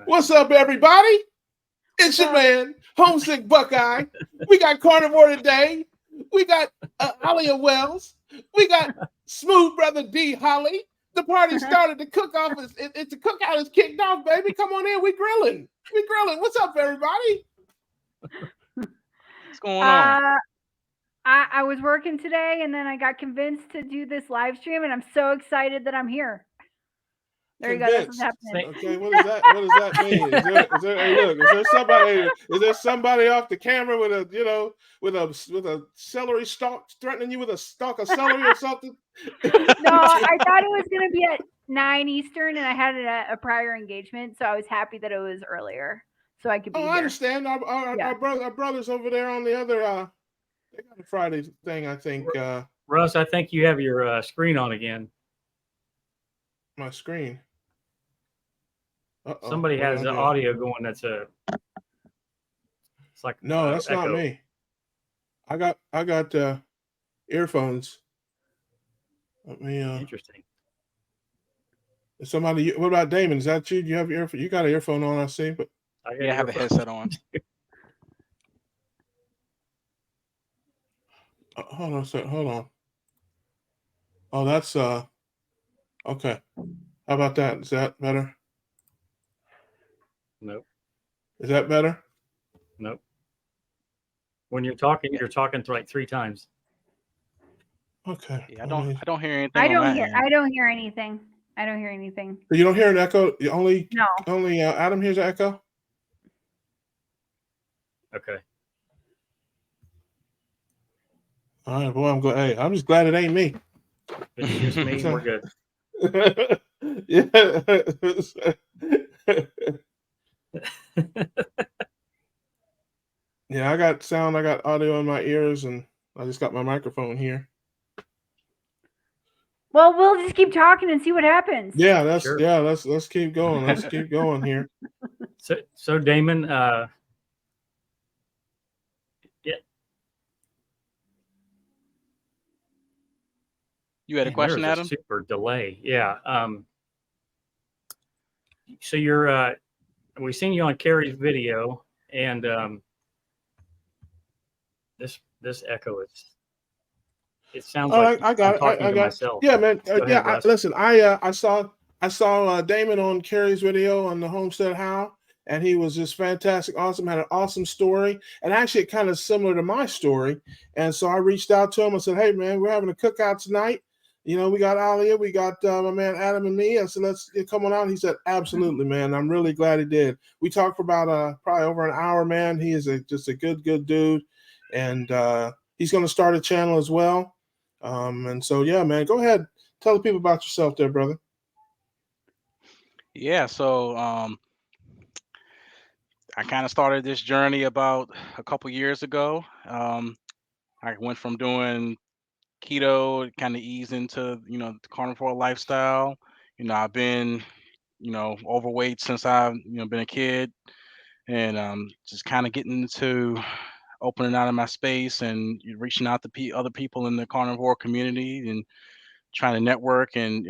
What's up, everybody? It's your man, Homesick Buckeye. We got Carnivore today. We got Alia Wells. We got Smooth Brother D Holly. The party started. The cook-off it's the cookout is kicked off, baby. Come on in. We grilling. What's up, everybody? What's going on? I was working today, and then I got convinced to do this live stream, and I'm so excited that I'm here. There you go. That's what's happening. Okay, what does that mean? Is there somebody off the camera with a celery stalk threatening you with a stalk of celery or something? No, I thought it was going to be at 9 Eastern, and I had a prior engagement, so I was happy that it was earlier, so I could be here. I understand. Our brothers over there on the other they got a Friday thing, I think. Russ, I think you have your screen on again. My screen. Somebody has the audio going. It's like no, that's echo. not me. I got earphones. Let me. Interesting. Somebody. What about Damon? Is that you? Do you have your earphone? You got an earphone on, I see, but I have a headset on. Hold on a second. Hold on. Oh, that's okay. How about that? Is that better? Nope. Is that better? Nope. When you're talking like 3 times. Okay. Yeah, I don't hear anything. I don't hear anything. You don't hear an echo? Only no. Adam hears an echo? Okay. All right, boy, I'm good. Hey, I'm just glad it ain't me. If it's just me, we're good. Yeah, I got sound, I got audio in my ears, and I just got my microphone here. Well, we'll just keep talking and see what happens. Yeah, let's keep going. Let's keep going here. So Damon, You had a question, Adam? Super delay. Yeah. So you're we've seen you on Carrie's video, and this echo it sounds like I got it. myself. Yeah, man. Ahead, listen, I saw Damon on Carrie's video on the Homestead How, and he was just fantastic, awesome, had an awesome story, and actually kind of similar to my story. And so I reached out to him and said, "Hey, man, we're having a cookout tonight. You know, we got Alia, we got my man Adam and me." I said, "Let's come on out." He said, "Absolutely, man. I'm really glad he did." We talked for about probably over an hour, man. He is just a good dude, and he's going to start a channel as well. And so, yeah, man, go ahead, tell the people about yourself, there, brother. Yeah, so I kind of started this journey about a couple years ago. I went from doing keto, kind of ease into the carnivore lifestyle. I've been overweight since I've been a kid, and just kind of getting into opening out of my space and reaching out to other people in the carnivore community and trying to network and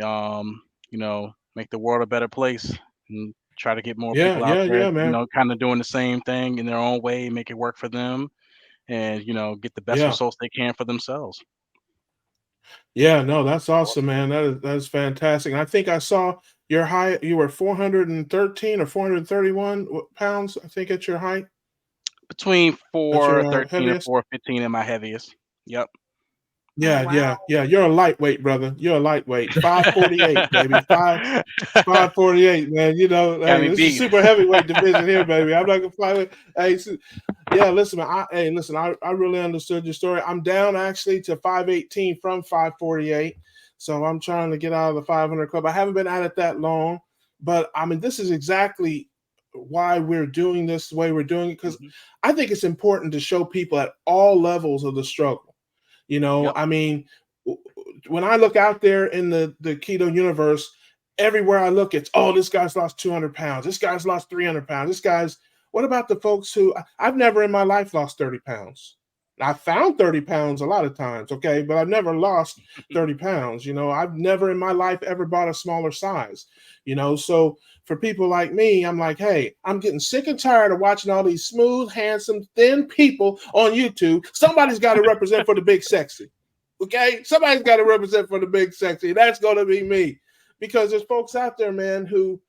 make the world a better place and try to get more people out there, man. Kind of doing the same thing in their own way, make it work for them, and get the best results they can for themselves. Yeah, no, that's awesome, man. That is fantastic. And I think I saw your height. You were 413 or 431 pounds, I think, at your height. Between 413 and 415 at my heaviest. Yep. Yeah, wow. yeah. You're a lightweight, brother. You're a lightweight. 548, baby. 548, man. Hey, this is super heavyweight division here, baby. I'm not gonna fly with. Hey, yeah, listen, man. I really understood your story. I'm down actually to 518 from 548, so I'm trying to get out of the 500 club. I haven't been at it that long, but I mean, this is exactly why we're doing this the way we're doing it, because I think it's important to show people at all levels of the struggle. Yep. I mean, when I look out there in the keto universe, everywhere I look, it's, oh, this guy's lost 200 pounds. This guy's lost 300 pounds. What about the folks who I've never in my life lost 30 pounds? I found 30 pounds a lot of times, okay, but I've never lost 30 pounds. I've never in my life ever bought a smaller size, so for people like me, I'm like, hey, I'm getting sick and tired of watching all these smooth, handsome, thin people on YouTube. Somebody's got to represent for the big sexy, okay? Somebody's got to represent for the big sexy. That's going to be me, because there's folks out there, man, who,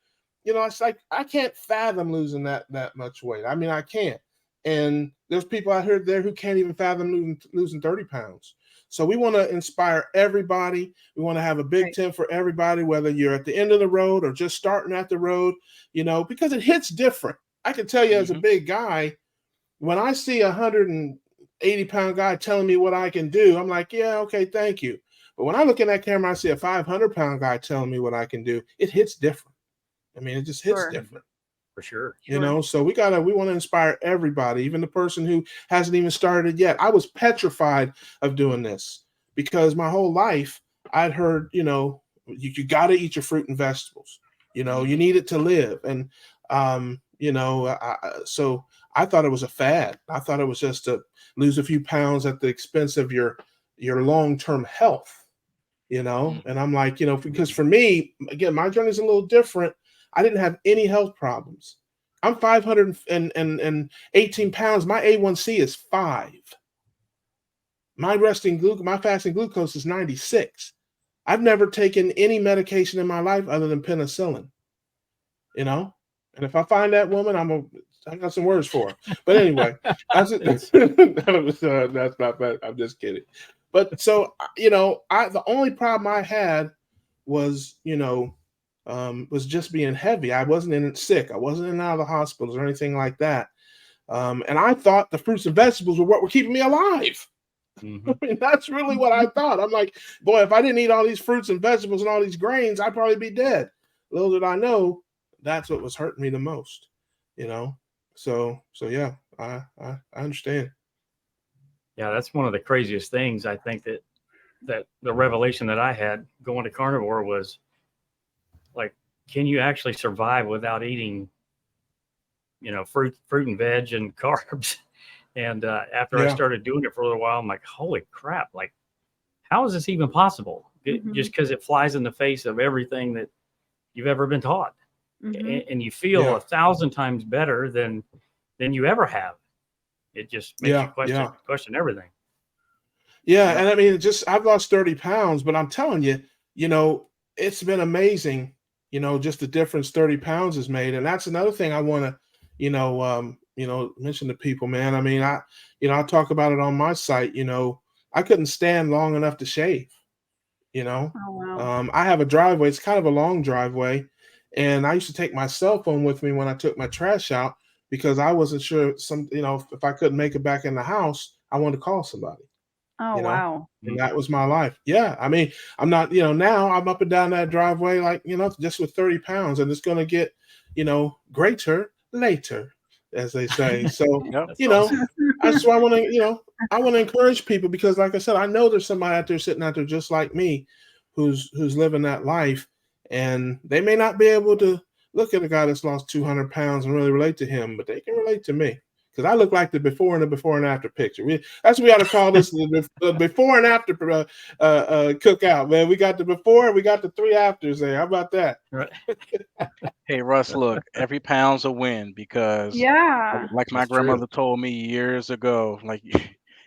it's like I can't fathom losing that much weight. I mean, I can't. And there's people out there who can't even fathom losing 30 pounds. So we want to inspire everybody. We want to have a big tent for everybody, whether you're at the end of the road or just starting at the road, because it hits different. I can tell you as a big guy, when I see a 180-pound guy telling me what I can do, I'm like, yeah, okay, thank you. But when I look in that camera, I see a 500-pound guy telling me what I can do. It hits different. I mean, it just hits different. For sure. So we want to inspire everybody, even the person who hasn't even started yet. I was petrified of doing this because my whole life I'd heard, you got to eat your fruit and vegetables. You need it to live. And, so I thought it was a fad. I thought it was just to lose a few pounds at the expense of your long-term health, and I'm like, because for me, again, my journey is a little different. I didn't have any health problems. I'm 518 pounds. My A1C is 5. My fasting glucose is 96. I've never taken any medication in my life other than penicillin. And if I find that woman, I got some words for her. But anyway, that's not bad. I'm just kidding. But so the only problem I had was was just being heavy. I wasn't in sick. I wasn't in and out of the hospitals or anything like that. And I thought the fruits and vegetables were what were keeping me alive. Mm-hmm. I mean, that's really what I thought. I'm like, boy, if I didn't eat all these fruits and vegetables and all these grains, I'd probably be dead. Little did I know, that's what was hurting me the most. So yeah, I understand. Yeah, that's one of the craziest things. I think that the revelation that I had going to carnivore was, like, can you actually survive without eating, fruit and veg and carbs? And after I started doing it for a little while, I'm like, holy crap! Like, how is this even possible? Just because it flies in the face of everything that you've ever been taught, and you feel 1,000 times better than you ever have. It just makes you question everything. Yeah, and I mean, I've lost 30 pounds, but I'm telling you, it's been amazing. Just the difference 30 pounds has made. And that's another thing I want to, mention to people, man. I mean, I talk about it on my site. I couldn't stand long enough to shave. Oh, wow. I have a driveway. It's kind of a long driveway. And I used to take my cell phone with me when I took my trash out because I wasn't sure if I couldn't make it back in the house, I wanted to call somebody. Oh, wow. And that was my life. Yeah. I mean, I'm not, now I'm up and down that driveway, like, just with 30 pounds, and it's going to get, greater later, as they say. So, that's why I want to, I want to encourage people because, like I said, I know there's somebody out there sitting out there just like me who's living that life, and they may not be able to look at a guy that's lost 200 pounds and really relate to him, but they can relate to me. Because I look like the before and after picture. That's what we ought to call this the before and after cookout, man. We got the before and we got the 3 afters there. How about that? Right. Hey, Russ, look, every pound's a win because like my grandmother told me years ago, like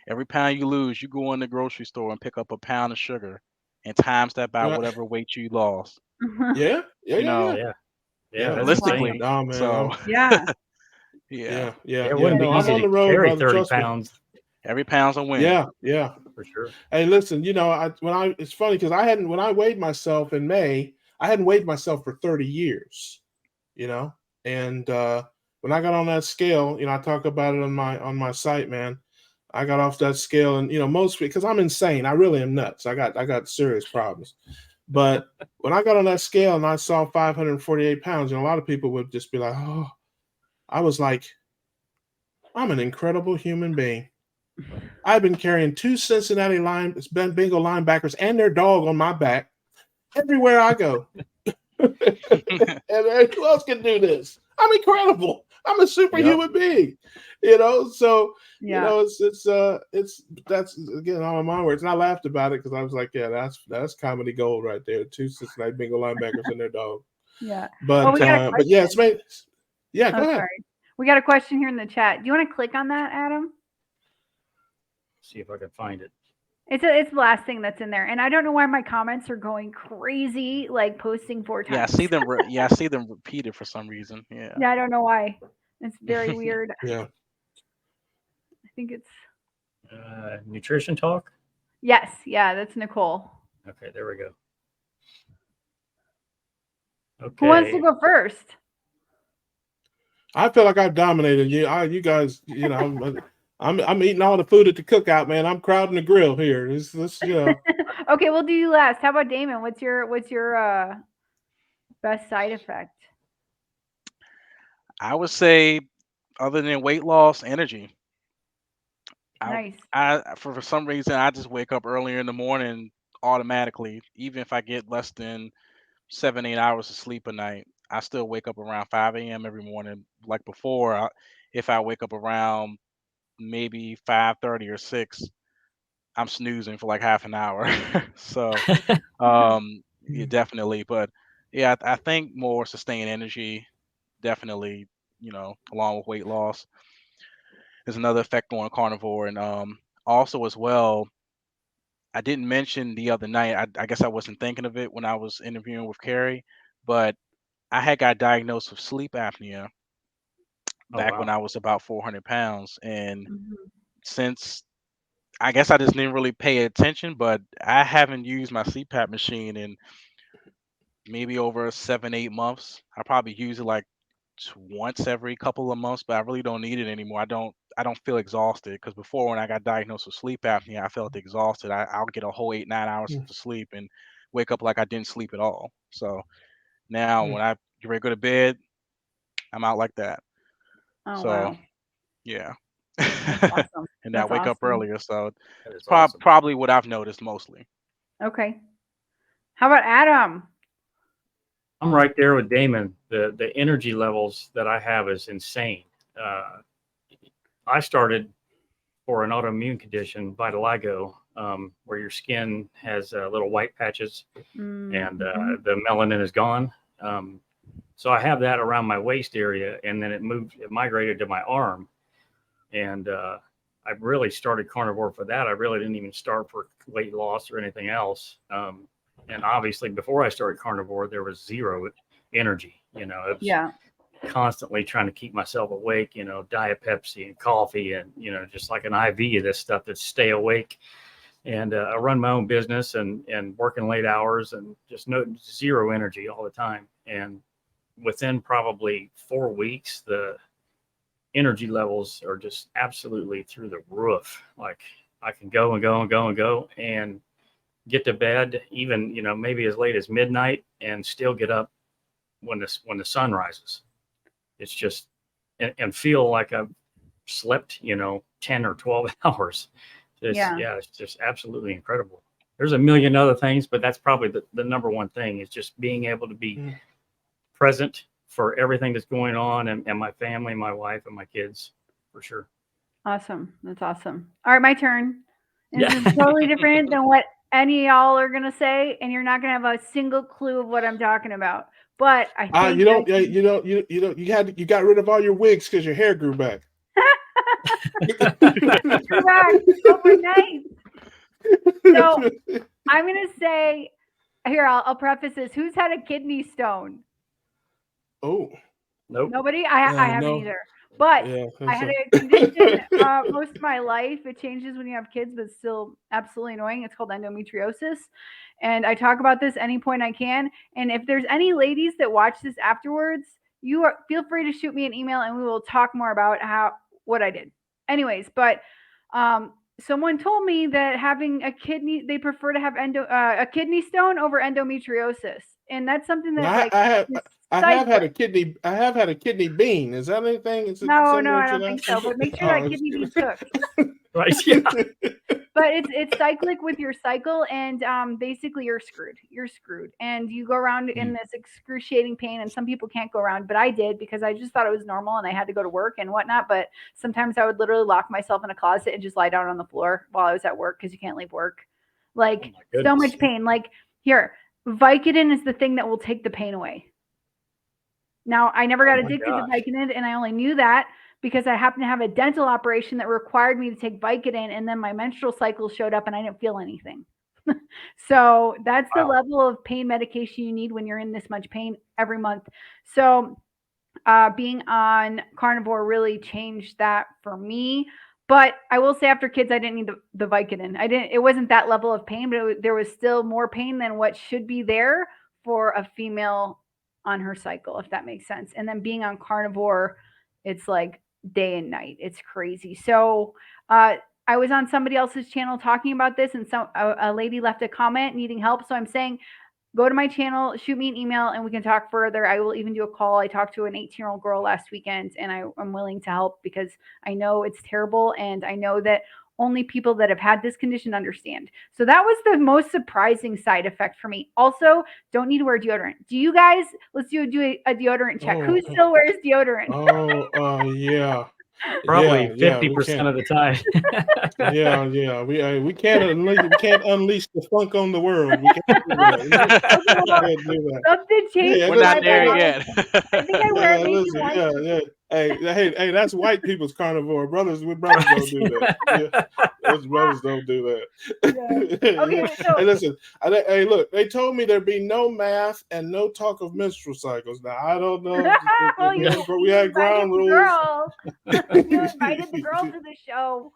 every pound you lose, you go in the grocery store and pick up a pound of sugar and times that by whatever weight you lost. Yeah. Realistically. Oh, man. So Yeah. It wouldn't be easy to carry 30 pounds. Every pound's a win. Yeah. For sure. Hey, listen, it's funny because when I weighed myself in May, I hadn't weighed myself for 30 years, and when I got on that scale, I talk about it on my site, man. I got off that scale, and mostly because I'm insane. I really am nuts. I got serious problems. But when I got on that scale and I saw 548 pounds, a lot of people would just be like, oh. I was like, I'm an incredible human being. I've been carrying 2 Cincinnati Bengal linebackers and their dog on my back everywhere I go. And who else can do this? I'm incredible. I'm a superhuman being. So Yeah. it's that's again on my words. And I laughed about it because I was like, yeah, that's comedy gold right there. 2 Cincinnati Bengal linebackers and their dog. Yeah. But yeah, it's made. Yeah, go ahead. Sorry. We got a question here in the chat. Do you want to click on that, Adam? See if I can find it. It's the last thing that's in there, and I don't know why my comments are going crazy, like posting 4 times. Yeah, I see them. I see them repeated for some reason. Yeah. Yeah, I don't know why. It's very weird. Yeah. I think it's nutrition talk. Yes. Yeah, that's Nicole. Okay, there we go. Okay. Who wants to go first? I feel like I've dominated you. You guys, I'm eating all the food at the cookout, man. I'm crowding the grill here. Okay, we'll do you last. How about Damon? What's your best side effect? I would say, other than weight loss, energy. Nice. For some reason, I just wake up earlier in the morning automatically. Even if I get less than 7-8 hours of sleep a night, I still wake up around 5 a.m. every morning. Like before, if I wake up around maybe 5:30 or 6, I'm snoozing for like half an hour. So, yeah, definitely. But yeah, I think more sustained energy, definitely, along with weight loss, is another effect on a carnivore. And also as well, I didn't mention the other night, I guess I wasn't thinking of it when I was interviewing with Carrie, but I had got diagnosed with sleep apnea back when I was about 400 pounds. And since, I guess I just didn't really pay attention, but I haven't used my CPAP machine in maybe over 7-8 months. I probably use it like once every couple of months, but I really don't need it anymore. I don't feel exhausted, because before, when I got diagnosed with sleep apnea, I felt exhausted. I'll get a whole 8-9 hours of sleep and wake up like I didn't sleep at all. So now when I get ready to go to bed, I'm out like that. Oh, so wow. Yeah. Awesome. And I wake up awesome. earlier, so it's awesome. probably what I've noticed mostly. Okay. How about Adam? I'm right there with Damon. The energy levels that I have is insane. I started for an autoimmune condition, vitiligo, where your skin has little white patches and the melanin is gone. So I have that around my waist area, and then it migrated to my arm. And I really started carnivore for that. I really didn't even start for weight loss or anything else. And obviously, before I started carnivore, there was zero energy. It was constantly trying to keep myself awake, Diet Pepsi and coffee and, just like an IV of this stuff to stay awake. And I run my own business and working late hours and just zero energy all the time. And within probably 4 weeks, the energy levels are just absolutely through the roof. Like I can go and go and go and go and get to bed even, maybe as late as midnight and still get up when the sun rises. It's just, and feel like I've slept, 10 or 12 hours. It's just absolutely incredible. There's a million other things, but that's probably the number one thing, is just being able to be present for everything that's going on, and my family, my wife, and my kids, for sure. Awesome. That's awesome. All right, my turn. This is totally different than what any of y'all are gonna say, and you're not gonna have a single clue of what I'm talking about. But I think you got rid of all your wigs because your hair grew back. Grew back overnight. So I'm gonna say, here, I'll preface this. Who's had a kidney stone? Oh, nope. Nobody. I haven't either. But I had a condition most of my life. It changes when you have kids, but it's still absolutely annoying. It's called endometriosis. And I talk about this any point I can. And if there's any ladies that watch this afterwards, feel free to shoot me an email and we will talk more about what I did. Anyways, but someone told me that having a kidney, they prefer to have a kidney stone over endometriosis. And that's something that I have had a kidney bean. Is that anything? No, I don't think so. But make sure that kidney bean's cooked. Right. Yeah. But it's cyclic with your cycle, and basically you're screwed, and you go around in this excruciating pain. And some people can't go around, but I did, because I just thought it was normal and I had to go to work and whatnot. But sometimes I would literally lock myself in a closet and just lie down on the floor while I was at work, because you can't leave work. Like, so much pain. Like, here, Vicodin is the thing that will take the pain away. Now, I never got addicted to Vicodin, and I only knew that because I happened to have a dental operation that required me to take Vicodin, and then my menstrual cycle showed up and I didn't feel anything. So that's the level of pain medication you need when you're in this much pain every month. So being on carnivore really changed that for me. But I will say, after kids, I didn't need the Vicodin. It wasn't that level of pain, but there was still more pain than what should be there for a female on her cycle, if that makes sense. And then being on carnivore, it's like day and night. It's crazy. So I was on somebody else's channel talking about this, and a lady left a comment needing help. So I'm saying, go to my channel, shoot me an email, and we can talk further. I will even do a call. I talked to an 18-year-old girl last weekend, and I'm willing to help, because I know it's terrible, and I know that only people that have had this condition understand. So that was the most surprising side effect for me. Also, don't need to wear deodorant. Do you guys? Let's do a deodorant check. Who still wears deodorant? Yeah. Probably 50% of the time. Yeah. We can't unleash the funk on the world. We can't do that. Something changed. We're not there yet. I think I wear it. Yeah. Hey, that's white people's carnivore. Brothers don't do that. Those brothers don't do that. Yeah. Okay, so hey, listen. Hey, look. They told me there'd be no math and no talk of menstrual cycles. Now I don't know. We had ground rules. You invited the girl to the show.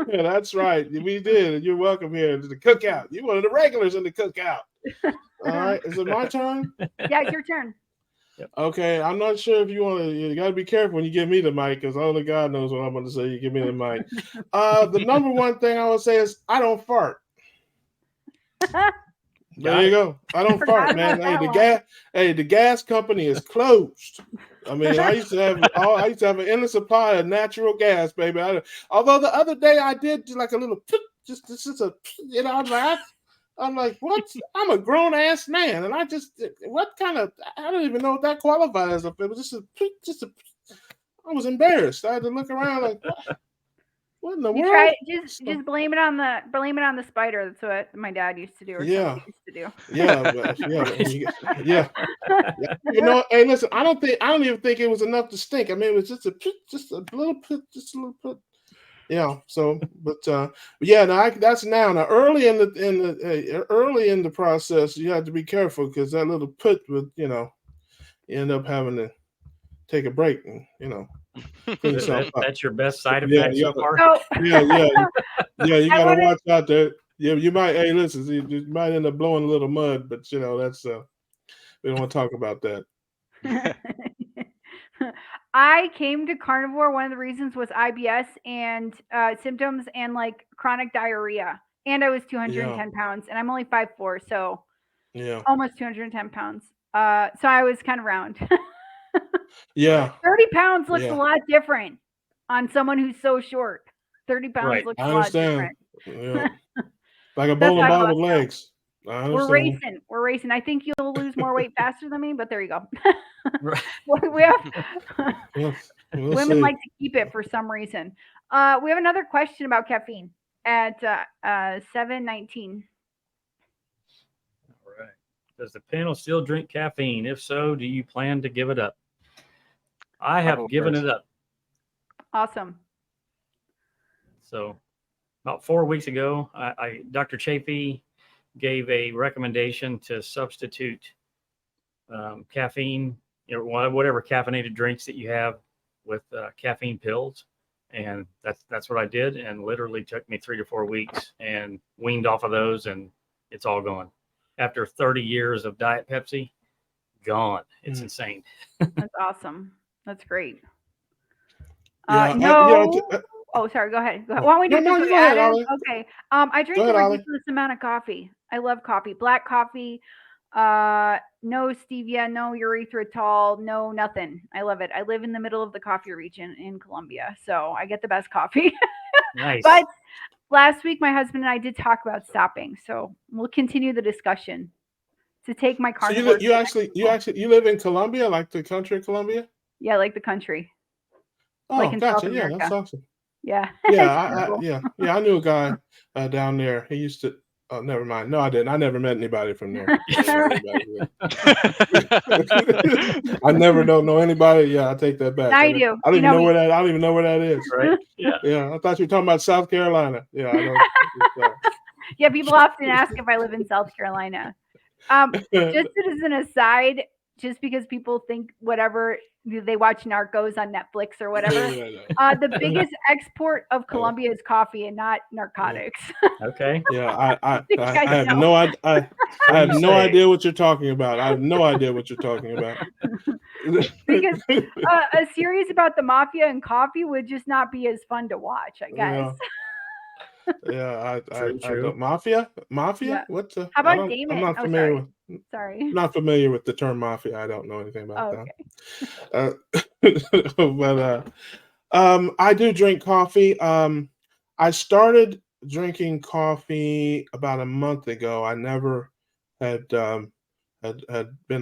Yeah, that's right. We did. You're welcome here to the Cookout. You're one of the regulars in the Cookout. All right. Is it my turn? Yeah, it's your turn. Okay, I'm not sure if you want to. You got to be careful when you give me the mic, because only God knows what I'm going to say. You give me the mic. The number one thing I would say is I don't fart. There you go. I don't fart, man. The gas company is closed. I mean, I used to have an endless supply of natural gas, baby. Although the other day I did like a little, just a, I'm like, what? I'm a grown ass man, and I don't even know what that qualifies. It was just a. I was embarrassed. I had to look around like, what in the world? Just blame it on the spider. That's what my dad used to do. Or yeah, used to do. Yeah. You know, hey, listen. I don't even think it was enough to stink. I mean, it was just a little put. Yeah. So, but yeah. Now early in the process, you have to be careful, because that little put would, you end up having to take a break and clean yourself up. That's your best side effect so far. Yeah. You gotta watch out there. Yeah, you might. Hey, listen, you might end up blowing a little mud, but that's we don't want to talk about that. I came to carnivore. One of the reasons was IBS and symptoms and like chronic diarrhea. And I was 210 pounds, and I'm only 5'4", so almost 210 pounds. So I was kind of round. Yeah. 30 pounds looks a lot different on someone who's so short. 30 pounds looks a lot different. Yeah. Like a bowling ball with legs. We're racing. I think you'll lose more weight faster than me, but there you go. We have women like to keep it for some reason. We have another question about caffeine at 7:19. All right. Does the panel still drink caffeine? If so, do you plan to give it up? I have given it up. Awesome. So about 4 weeks ago, Dr. Chafee gave a recommendation to substitute caffeine, whatever caffeinated drinks that you have, with caffeine pills. And that's what I did, and literally took me 3 to 4 weeks, and weaned off of those, and it's all gone. After 30 years of Diet Pepsi, gone. It's insane. That's awesome. That's great. Oh, sorry. Go ahead. Why don't we do this? Go ahead, Ollie. Okay. I drink a ridiculous amount of coffee. I love coffee. Black coffee. No stevia, no erythritol, no nothing. I love it. I live in the middle of the coffee region in Colombia, so I get the best coffee. Nice. But last week, my husband and I did talk about stopping, so we'll continue the discussion to take my carnivore. So you live in Colombia, like the country of Colombia? Yeah, like the country. Oh, like in gotcha. South Yeah, America. that's awesome. Yeah. Yeah, I knew a guy down there. He used to. Oh, never mind. No, I didn't. I never met anybody from there. I never don't know anybody. Yeah, I take that back. I do. I don't even know where that. I don't even know where that is. Right? Yeah. Yeah, I thought you were talking about South Carolina. Yeah, I don't. Yeah, people often ask if I live in South Carolina. Just as an aside, just because people think whatever they watch Narcos on Netflix or whatever, the biggest export of Colombia is coffee and not narcotics. Okay. Yeah, I have no idea. I have no idea what you're talking about. I have no idea what you're talking about. Because a series about the mafia and coffee would just not be as fun to watch, I guess. Yeah, True. I don't. Mafia? Yeah. What's How about Damon? I'm not familiar with. Sorry. I'm not familiar with the term mafia. I don't know anything about that. But I do drink coffee. I started drinking coffee about a month ago. I never had been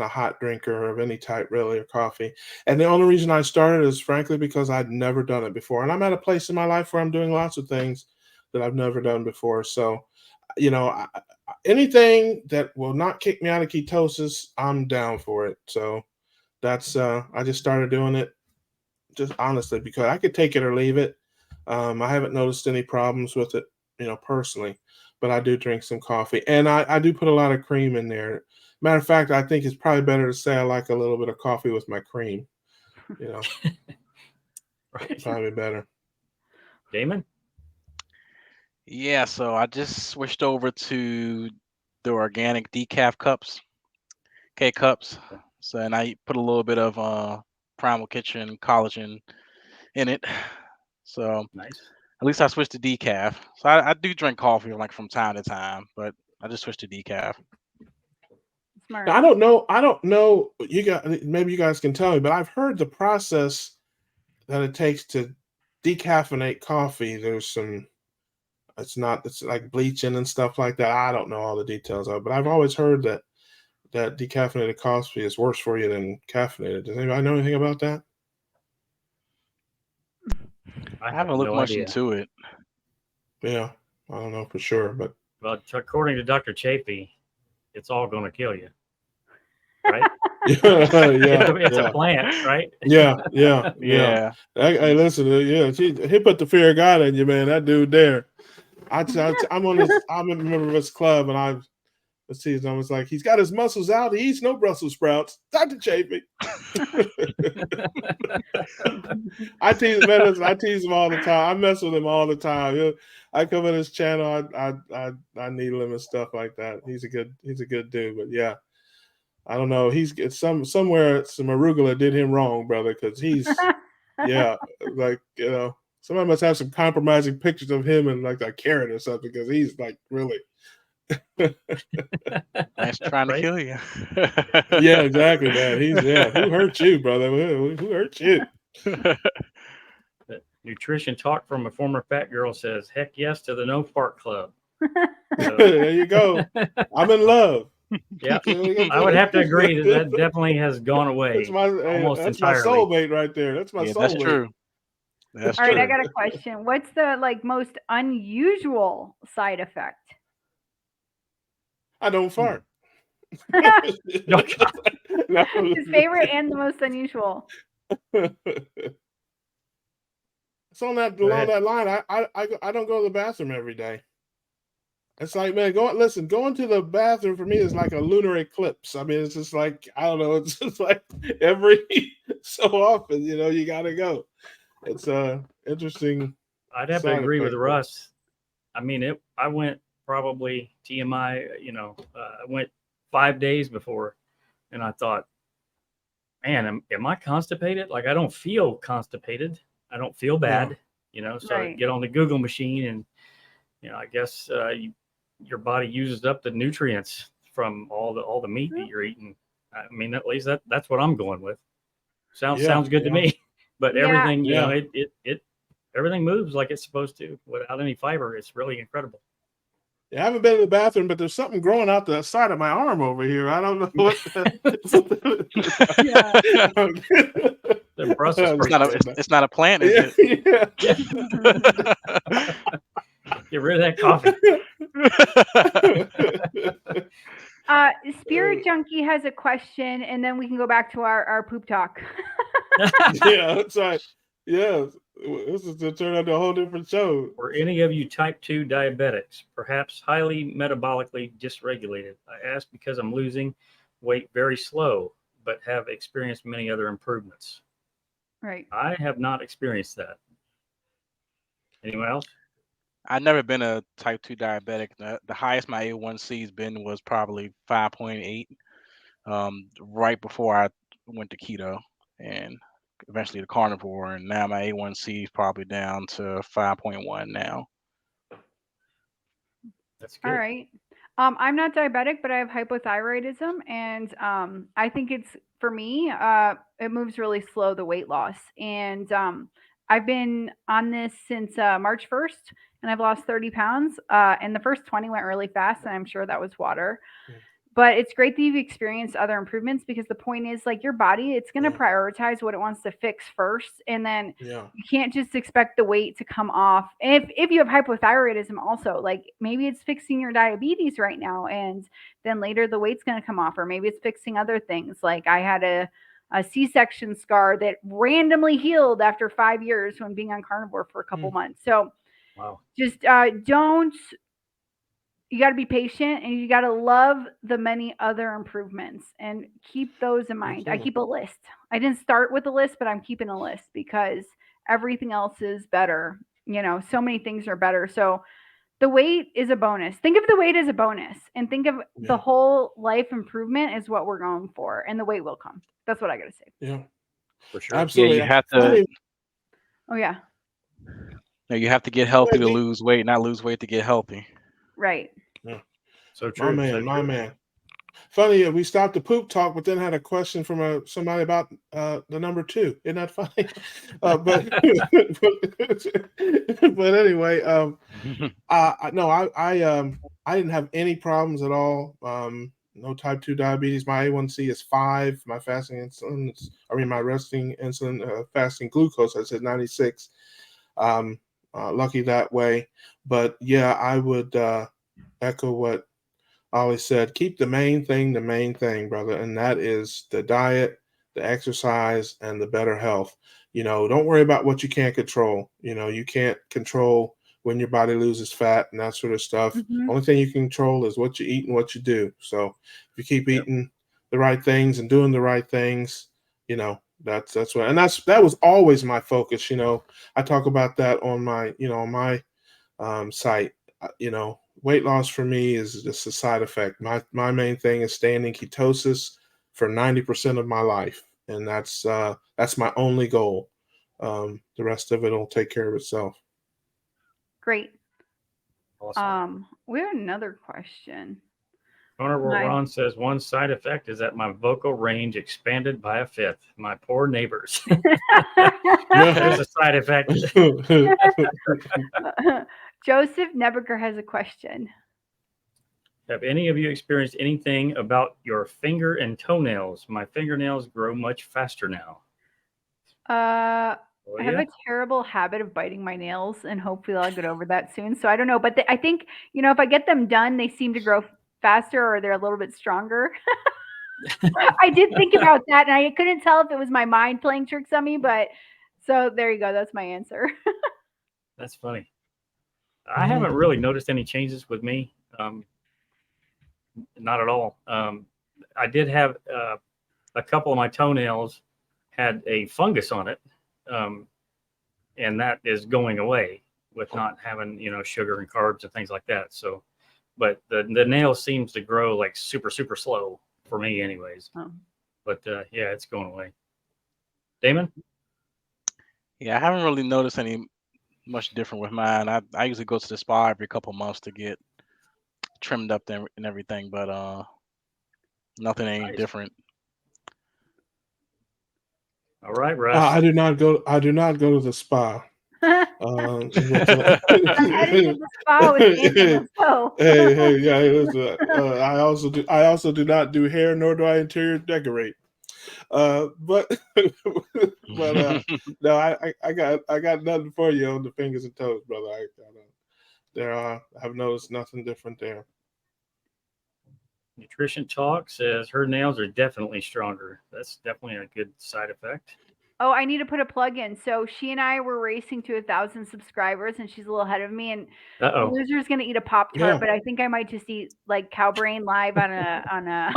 a hot drinker of any type, really, of coffee. And the only reason I started is frankly because I'd never done it before. And I'm at a place in my life where I'm doing lots of things that I've never done before. So, anything that will not kick me out of ketosis, I'm down for it. So that's I just started doing it just honestly because I could take it or leave it. I haven't noticed any problems with it, personally, but I do drink some coffee and I do put a lot of cream in there. Matter of fact, I think it's probably better to say I like a little bit of coffee with my cream, Right. Probably better. Damon? Yeah, so I just switched over to the organic decaf cups, K-cups. So, and I put a little bit of Primal Kitchen collagen in it. So Nice. at least I switched to decaf. So I do drink coffee like from time to time, but I just switched to decaf. Smart. I don't know. Maybe you guys can tell me, but I've heard the process that it takes to decaffeinate coffee. It's like bleaching and stuff like that. I don't know all the details of it, but I've always heard that decaffeinated coffee is worse for you than caffeinated. Does anybody know anything about that? I haven't looked much into it. Yeah, I don't know for sure, but according to Dr. Chafee, it's all going to kill you, right? It's a plant, right? Yeah. Hey, listen, he put the fear of God in you, man. That dude there. I'm a member of his club, and I was like, he's got his muscles out. He eats no Brussels sprouts. Dr. Chafee. I tease him all the time. I mess with him all the time. I come in his channel. I needle him and stuff like that. He's a good dude. But yeah, I don't know. Somewhere some arugula did him wrong, brother, because he's somebody must have some compromising pictures of him and like a carrot or something, because he's like really. That's trying to kill you. Yeah, exactly, man. Who hurt you, brother? Who hurt you? Nutrition talk from a former fat girl says, "Heck yes to the No Fart Club." So, there you go. I'm in love. Yeah, I would have to agree that definitely has gone away. That's entirely. My soulmate right there. That's my soulmate. That's true. All right, I got a question. What's the most unusual side effect? I don't fart. His favorite and the most unusual. So along that line, I don't go to the bathroom every day. It's like, man, going to the bathroom for me is like a lunar eclipse. I mean, it's just like, I don't know, it's just like every so often, you gotta go. It's interesting. I'd have to agree with Russ. I mean, I went probably TMI, I went 5 days before, and I thought, man, am I constipated? Like, I don't feel constipated. I don't feel bad, so I get on the Google machine and, I guess your body uses up the nutrients from all the meat that you're eating. I mean, at least that's what I'm going with. Sounds good to me. But everything, it everything moves like it's supposed to without any fiber. It's really incredible. Yeah, I haven't been in the bathroom, but there's something growing out the side of my arm over here. I don't know what. The Brussels it's not a plant, is it? Yeah. Get rid of that coffee. Spirit Junkie has a question, and then we can go back to our poop talk. Yeah, that's right. Yeah, this is to turn into a whole different show. Were any of you type 2 diabetics, perhaps highly metabolically dysregulated? I ask because I'm losing weight very slow, but have experienced many other improvements. Right. I have not experienced that. Anyone else? I've never been a type 2 diabetic. The highest my A1C has been was probably 5.8, right before I went to keto and eventually the carnivore. And now my A1C is probably down to 5.1 now. That's good. All right. I'm not diabetic, but I have hypothyroidism, and I think it's, for me, it moves really slow, the weight loss. And I've been on this since March 1st, and I've lost 30 pounds. And the first 20 went really fast, and I'm sure that was water. But it's great that you've experienced other improvements, because the point is, like, your body, it's going to prioritize what it wants to fix first. And then you can't just expect the weight to come off. And if you have hypothyroidism also, like, maybe it's fixing your diabetes right now, and then later the weight's going to come off, or maybe it's fixing other things. Like, I had a C-section scar that randomly healed after 5 years when being on carnivore for a couple months. So just you got to be patient, and you got to love the many other improvements and keep those in mind. I keep a list. I didn't start with a list, but I'm keeping a list because everything else is better. So many things are better. So the weight is a bonus. Think of the weight as a bonus, and think of the whole life improvement is what we're going for, and the weight will come. That's what I got to say. Yeah, for sure. Absolutely. Yeah, you have to. Oh yeah. No, you have to get healthy to lose weight, not lose weight to get healthy. Right. Yeah. So true. My man. Funny, we stopped the poop talk, but then had a question from somebody about the number 2. Isn't that funny? But anyway, I didn't have any problems at all. No type 2 diabetes. My A1C is 5. My fasting insulin my resting insulin, fasting glucose, I said 96. Lucky that way. But yeah, I would echo what Ollie said. Keep the main thing, brother, and that is the diet, the exercise, and the better health. Don't worry about what you can't control. You can't control when your body loses fat and that sort of stuff. Only thing you can control is what you eat and what you do. So if you keep eating the right things and doing the right things, that's what, and that was always my focus. I talk about that on my site. Weight loss for me is just a side effect. My main thing is staying in ketosis for 90% of my life, and that's my only goal. The rest of it will take care of itself. Great. Awesome. We have another question. Honorable Ron says, one side effect is that my vocal range expanded by a 5th. My poor neighbors. There's a side effect. Joseph Nebeker has a question. Have any of you experienced anything about your finger and toenails? My fingernails grow much faster now. I have a terrible habit of biting my nails, and hopefully I'll get over that soon. So I don't know, but I think, if I get them done, they seem to grow faster, or they're a little bit stronger. I did think about that, and I couldn't tell if it was my mind playing tricks on me, but so there you go. That's my answer. That's funny. I haven't really noticed any changes with me. Not at all. I did have a couple of my toenails had a fungus on it, and that is going away with not having sugar and carbs and things like that. So, but the nail seems to grow like super slow for me, anyways. But yeah, it's going away. Damon? Yeah, I haven't really noticed any much different with mine. I usually go to the spa every couple months to get trimmed up and everything, but nothing ain't different. All right, Russ. I do not go to the spa. I'm heading to the spa with Damon. Let's go. Hey, yeah. I also do not do hair, nor do I interior decorate. But no, I got nothing for you on the fingers and toes, brother. I've noticed nothing different there. Nutrition Talk says her nails are definitely stronger. That's definitely a good side effect. Oh, I need to put a plug in. So she and I were racing to 1,000 subscribers, and she's a little ahead of me. And the loser's gonna eat a Pop-Tart, but I think I might just eat like cow brain live on a on a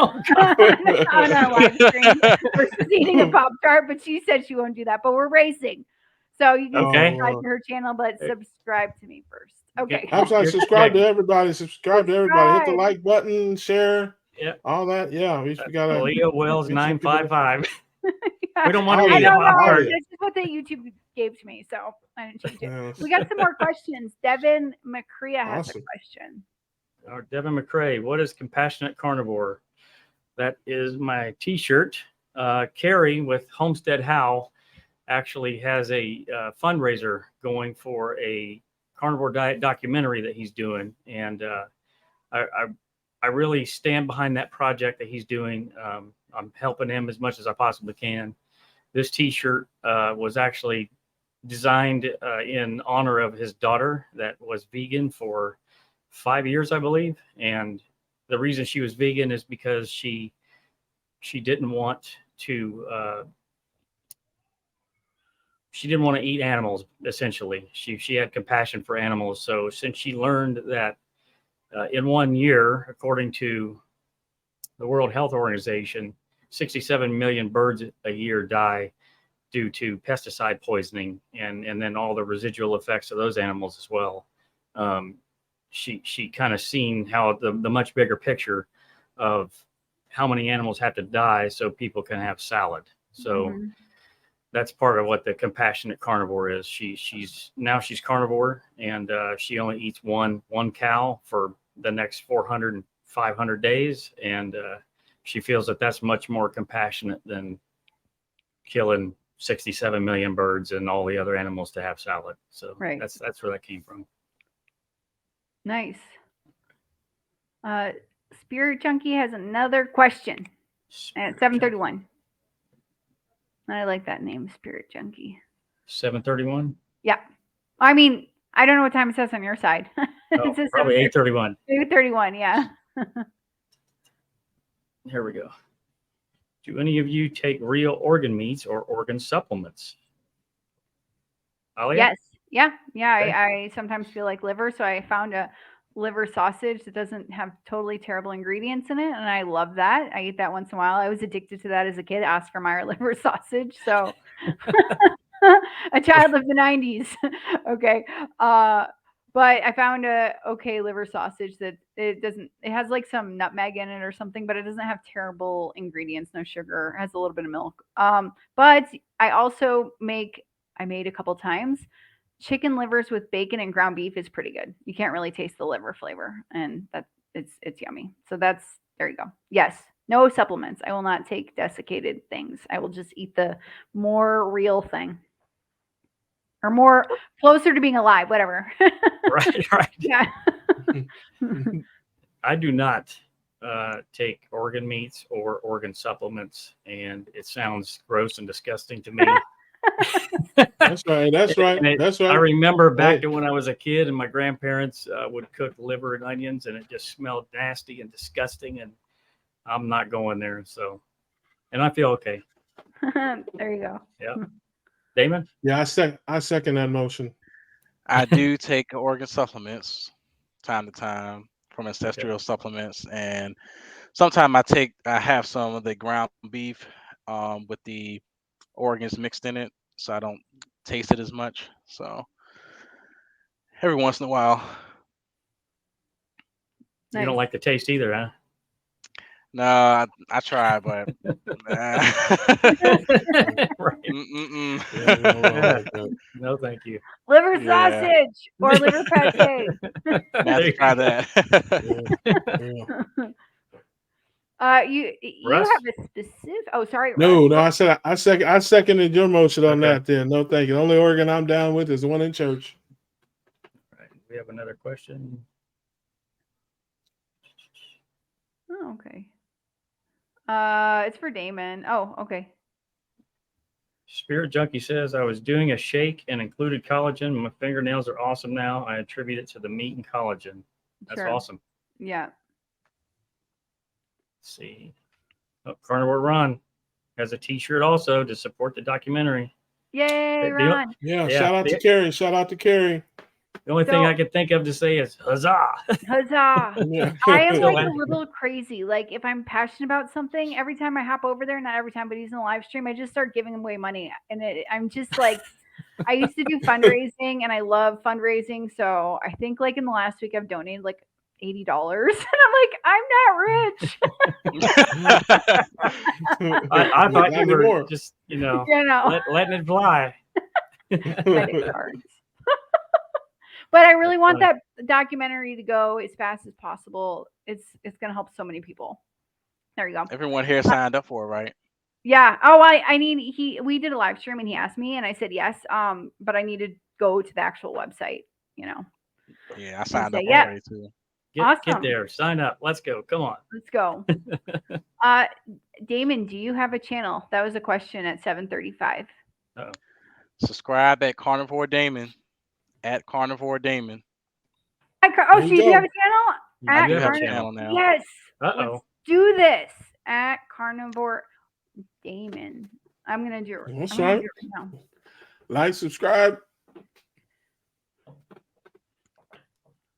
live stream versus eating a Pop-Tart. But she said she won't do that. But we're racing, so you can subscribe to her channel, but subscribe to me first. Okay. I'm sorry. Subscribe to everybody. Subscribe to everybody. Hit the like button, share. Yeah. All that. Yeah. We gotta. Leo Wells 955. Yeah. We don't want to I eat don't know. it. This is what the YouTube gave to me, so I didn't change it. We got some more questions. Devin McCrea has a question. Devin McCrea, what is Compassionate Carnivore? That is my T-shirt. Carrie with Homestead How actually has a fundraiser going for a carnivore diet documentary that he's doing, and I really stand behind that project that he's doing. I'm helping him as much as I possibly can. This T-shirt was actually designed in honor of his daughter that was vegan for 5 years, I believe. And the reason she was vegan is because she didn't want to eat animals. Essentially, she had compassion for animals. So since she learned that in 1 year, according to the World Health Organization, 67 million birds a year die due to pesticide poisoning, and then all the residual effects of those animals as well. She kind of seen how the much bigger picture of how many animals have to die so people can have salad. So that's part of what the Compassionate Carnivore is. She's carnivore, and she only eats one cow for the next 400 and 500 days, and she feels that that's much more compassionate than killing 67 million birds and all the other animals to have salad. So that's where that came from. Nice. Spirit Junkie has another question at 7:31. I like that name, Spirit Junkie. 7:31? Yeah. I mean, I don't know what time it says on your side. It says probably 8:31. 8:31, yeah. Here we go. Do any of you take real organ meats or organ supplements? Alia? Yes. Yeah. Okay. I sometimes feel like liver, so I found a liver sausage that doesn't have totally terrible ingredients in it, and I love that. I eat that once in a while. I was addicted to that as a kid, Oscar Mayer liver sausage. So a child of the 90s. Okay. But I found a okay liver sausage that it has like some nutmeg in it or something, but it doesn't have terrible ingredients, no sugar, it has a little bit of milk. But I made a couple times chicken livers with bacon and ground beef is pretty good. You can't really taste the liver flavor, and it's yummy. So there you go. Yes. No supplements. I will not take desiccated things. I will just eat the more real thing. Or more closer to being alive, whatever. Right. Yeah. I do not take organ meats or organ supplements, and it sounds gross and disgusting to me. That's right. I remember back to when I was a kid, and my grandparents would cook liver and onions, and it just smelled nasty and disgusting, and I'm not going there. So, and I feel okay. There you go. Yeah. Damon? Yeah, I second that motion. I do take organ supplements time to time from ancestral supplements, and sometimes I have some of the ground beef with the organs mixed in it, so I don't taste it as much. So every once in a while. You don't like the taste either, huh? No, I try, but no, thank you. Liver sausage or liver pate. Now to try that. You Russ? have a specific. Oh, sorry. No, Russ. no. I seconded your motion on that. Then no, thank you. The only organ I'm down with is the one in church. All right. We have another question. Oh, okay. It's for Damon. Oh, okay. Spirit Junkie says, I was doing a shake and included collagen. My fingernails are awesome now. I attribute it to the meat and collagen. That's awesome. Yeah. Let's see. Oh, Carnivore Ron has a t-shirt also to support the documentary. Yay, Ron. Yeah, shout out to Carrie. Shout out to Carrie. The only thing I could think of to say is huzzah. Huzzah. I am like a little crazy. Like if I'm passionate about something, every time I hop over there, not every time, but he's in the live stream, I just start giving away money. And I'm just like, I used to do fundraising and I love fundraising. So I think like in the last week I've donated like $80 and I'm like, I'm not rich. I thought you were just, letting it fly. But I really want that documentary to go as fast as possible. It's going to help so many people. There you go. Everyone here signed up for it, right? Yeah. Oh, we did a live stream and he asked me and I said yes. But I need to go to the actual website, Yeah, I signed up already too. Get there, sign up. Let's go. Come on. Let's go. Damon, do you have a channel? That was a question at 7:35. Subscribe at Carnivore Damon. At Carnivore Damon. So you do have a channel? I do have a channel now. Yes. Let's do this at Carnivore Damon. I'm gonna do it. That's right. Now. Like, subscribe.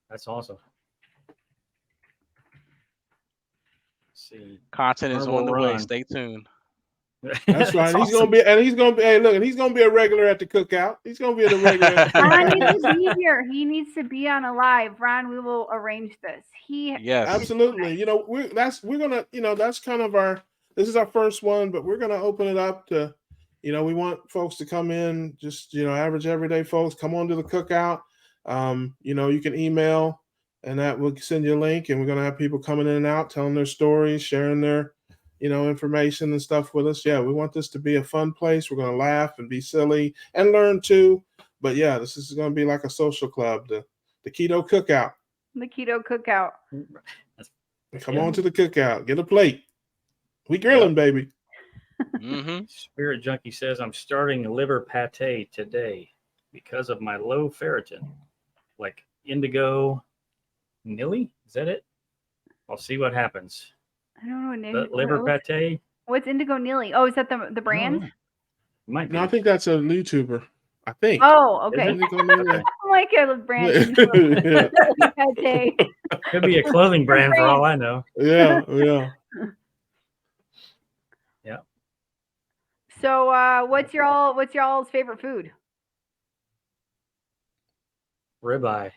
That's awesome. Let's see, content is on the way. Stay tuned. That's right. He's gonna be a regular at the cookout. He's gonna be a regular. Ron needs to be here. He needs to be on a live. Ron, we will arrange this. Yes, absolutely. That's kind of this is our first one, but we're gonna open it up to, we want folks to come in, just average everyday folks. Come on to the cookout. You can email, and that will send you a link, and we're gonna have people coming in and out, telling their stories, sharing their information and stuff with us. Yeah, we want this to be a fun place. We're going to laugh and be silly and learn too. But yeah, this is going to be like a social club, the Keto Cookout. The Keto Cookout. Come on to the cookout. Get a plate. We grilling, baby. Spirit Junkie says, I'm starting liver pate today because of my low ferritin. Like indigo nilly? Is that it? I'll see what happens. I don't know what name. The liver pate. What's indigo nilly? Oh, is that the brand? Might be. No, I think that's a YouTuber. I think. Oh, okay. I like a brand. Pate. Could be a clothing brand for all I know. Yeah. Yeah. So, what's y'all's favorite food? Ribeye.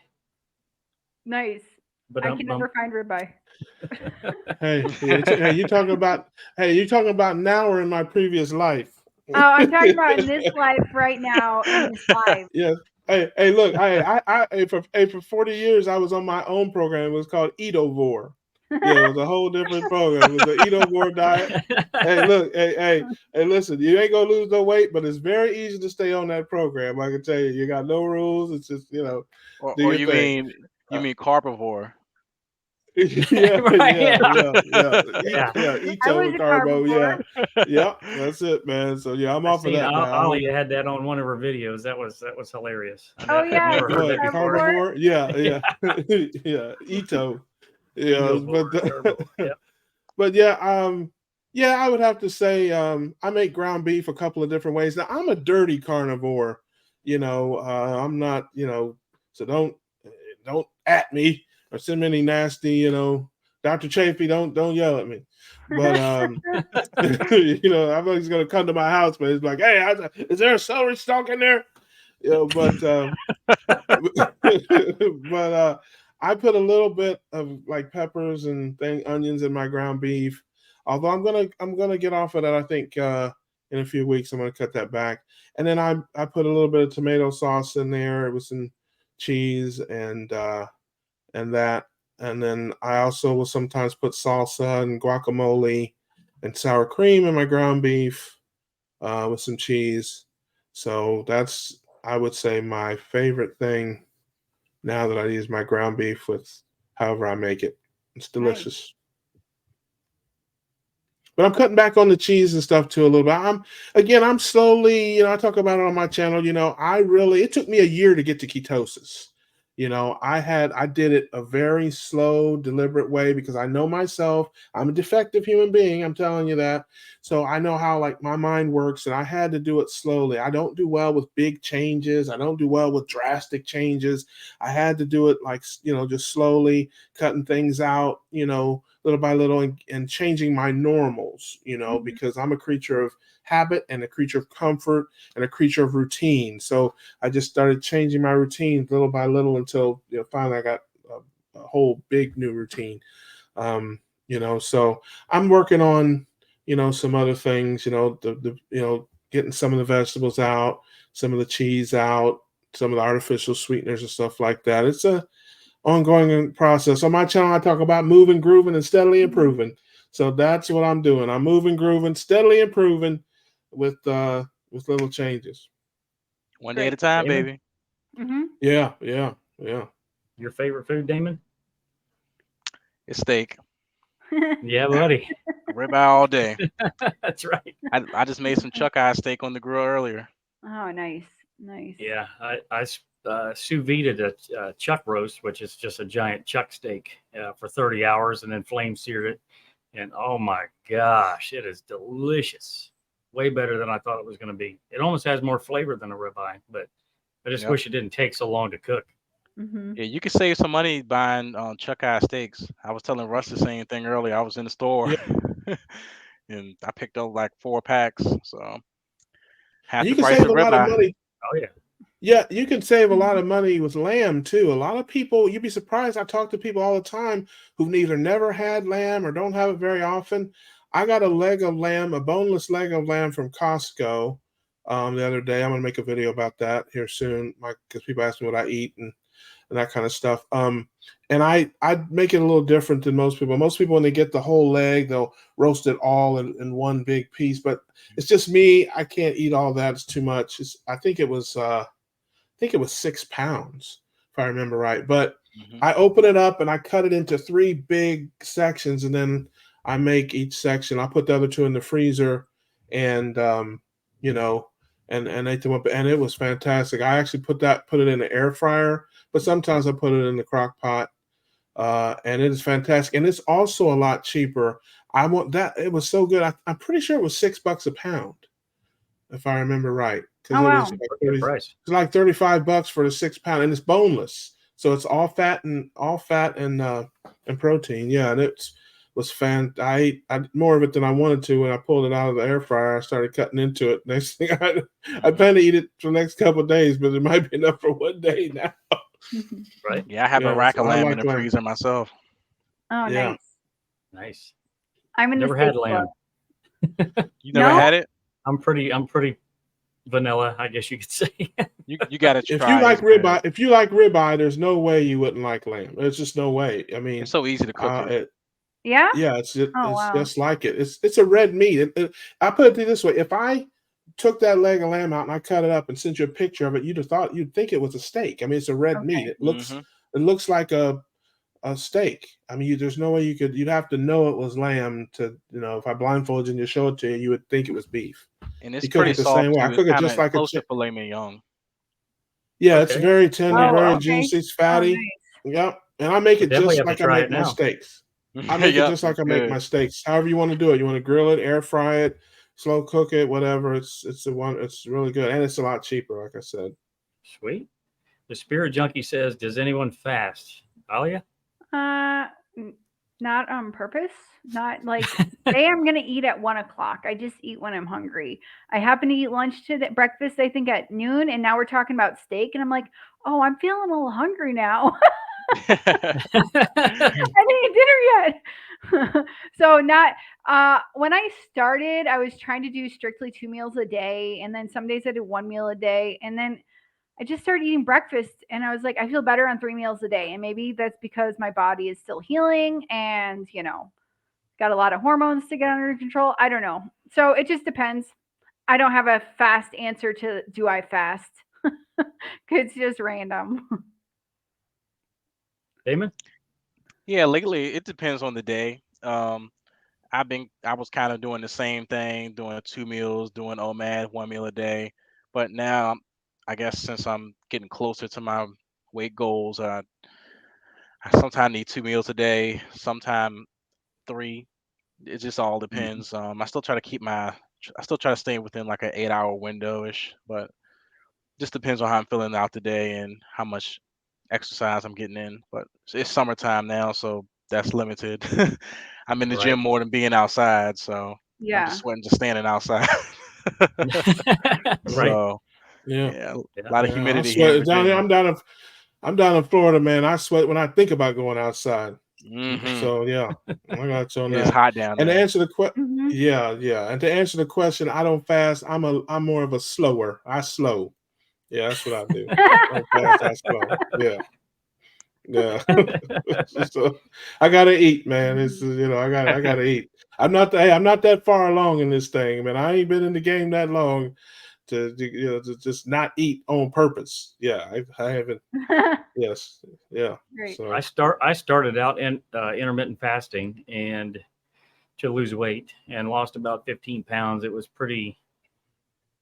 Nice. But I can never find ribeye. Hey, you talking about now or in my previous life? Oh, I'm talking about in this life right now. In this life. Yeah. Hey, look, for 40 years I was on my own program. It was called Eatovore. Yeah, it was a whole different program. It was the Eatovore diet. Hey, look, hey, listen, you ain't gonna lose no weight, but it's very easy to stay on that program. I can tell you, you got no rules. It's just Or you mean carbivore? Yeah. Eto carbo. Yeah, that's it, man. So yeah, I'm off of that. Ollie had that on one of her videos. That was hilarious. Oh yeah, carnivore. Yeah. Eto. Yeah, but yeah, I would have to say I make ground beef a couple of different ways. Now I'm a dirty carnivore. I'm not. So don't at me. Or send me any nasty, Dr. Chafee, don't yell at me. But I'm always gonna come to my house, but it's like, hey, is there a celery stalk in there? But I put a little bit of like peppers and onions in my ground beef. Although I'm gonna get off of that. I think in a few weeks I'm gonna cut that back. And then I put a little bit of tomato sauce in there with some cheese and that, And then I also will sometimes put salsa and guacamole and sour cream in my ground beef with some cheese. So that's, I would say, my favorite thing now that I use my ground beef with however I make it. It's delicious. Nice. But I'm cutting back on the cheese and stuff too a little bit. I'm slowly, I talk about it on my channel, it took me a year to get to ketosis. I did it a very slow, deliberate way because I know myself. I'm a defective human being. I'm telling you that. So I know how like my mind works, and I had to do it slowly. I don't do well with big changes. I don't do well with drastic changes. I had to do it like, just slowly cutting things out, little by little and changing my normals, because I'm a creature of habit and a creature of comfort and a creature of routine. So I just started changing my routine little by little until finally I got a whole big new routine. So I'm working on, some other things, getting some of the vegetables out, some of the cheese out, some of the artificial sweeteners and stuff like that. It's a ongoing process. On my channel, I talk about moving, grooving, and steadily improving. So that's what I'm doing. I'm moving, grooving, steadily improving with little changes. One day at a time, Damon? baby. Mm-hmm. Yeah. Your favorite food, Damon? It's steak. Yeah, buddy. Ribeye all day. That's right. I just made some chuck eye steak on the grill earlier. Oh, nice. Yeah, I sous vide a chuck roast, which is just a giant chuck steak, for 30 hours, and then flame seared it. And oh my gosh, it is delicious. Way better than I thought it was going to be. It almost has more flavor than a ribeye, but I just wish it didn't take so long to cook. Mm-hmm. Yeah, you could save some money buying chuck eye steaks. I was telling Russ the same thing earlier. I was in the store and I picked up like 4 packs. So half the price of ribeye. Oh yeah. Yeah, you can save a lot of money with lamb too. A lot of people, you'd be surprised. I talk to people all the time who've either never had lamb or don't have it very often. I got a leg of lamb, a boneless leg of lamb from Costco the other day. I'm gonna make a video about that here soon, because people ask me what I eat and that kind of stuff. And I make it a little different than most people. Most people, when they get the whole leg, they'll roast it all in one big piece. But it's just me. I can't eat all that. It's too much. I think it was 6 pounds, if I remember right. But I open it up and I cut it into 3 big sections, and then I make each section. I put the other 2 in the freezer, and and ate them up, and it was fantastic. I actually put it in the air fryer, but sometimes I put it in the crock pot, and it is fantastic. And it's also a lot cheaper. It was so good. I'm pretty sure it was $6 a pound, if I remember right. Oh, wow. It's like $35 for the 6 pound, and it's boneless, so it's all fat and protein. Yeah, and it was I ate more of it than I wanted to. When I pulled it out of the air fryer, I started cutting into it. Next thing I plan to eat it for the next couple of days, but it might be enough for one day now. Right? Yeah, I have a rack of lamb in the freezer myself. Oh, yeah. Nice. I'm in never had lamb. You never had it? I'm pretty vanilla, I guess you could say. You got to try. If you like ribeye, there's no way you wouldn't like lamb. There's just no way. I mean, it's so easy to cook it. Yeah, it's just like it. It's a red meat. I put it this way: if I took that leg of lamb out and I cut it up and sent you a picture of it, you'd think it was a steak. I mean, it's a red meat. It looks like a steak. I mean, there's no way you'd have to know it was lamb to, if I blindfolded you and you show it to you, you would think it was beef. And it's pretty soft. Same way. I cook it just like close to filet mignon. Yeah, it's very tender, very juicy, it's fatty. Oh, nice. Yep. And I make it just like I make my steaks. I make it just like I make my steaks. However you want to do it. You want to grill it, air fry it, slow cook it, whatever. It's really good, and it's a lot cheaper, like I said. Sweet. The Spirit Junkie says, "Does anyone fast?" Alia? Not on purpose. Not like today I'm gonna eat at 1 o'clock. I just eat when I'm hungry. I happen to eat lunch breakfast, I think, at noon, and now we're talking about steak, and I'm like, oh, I'm feeling a little hungry now. I didn't eat dinner yet. So when I started, I was trying to do strictly 2 meals a day, and then some days I did 1 meal a day, and then I just started eating breakfast, and I was like, I feel better on 3 meals a day. And maybe that's because my body is still healing and, got a lot of hormones to get under control. I don't know. So it just depends. I don't have a fast answer to do I fast. It's just random. Damon? Yeah, lately it depends on the day. I was kind of doing the same thing, doing 2 meals, doing OMAD 1 meal a day. But now, I guess since I'm getting closer to my weight goals, I sometimes need 2 meals a day, sometimes 3. It just all depends. I still try to stay within like an 8-hour window-ish, but just depends on how I'm feeling out the day and how much exercise I'm getting in. But it's summertime now, so that's limited. I'm in the gym more than being outside, so I'm just sweating just standing outside. So yeah, a lot of humidity here in Virginia. I'm down in Florida, man. I sweat when I think about going outside. Mm-hmm. So yeah, I got you on that. It's hot down there. And to answer the question, yeah. And to answer the question, I don't fast. I'm more of a slower. I slow. Yeah, that's what I do. I don't fast. I slow. Yeah. So I gotta eat, man. It's I gotta eat. I'm not that far along in this thing, man. I ain't been in the game that long to just not eat on purpose. Yeah, I haven't. Yes, yeah. Great. So I started out in intermittent fasting and to lose weight and lost about 15 pounds. It was pretty.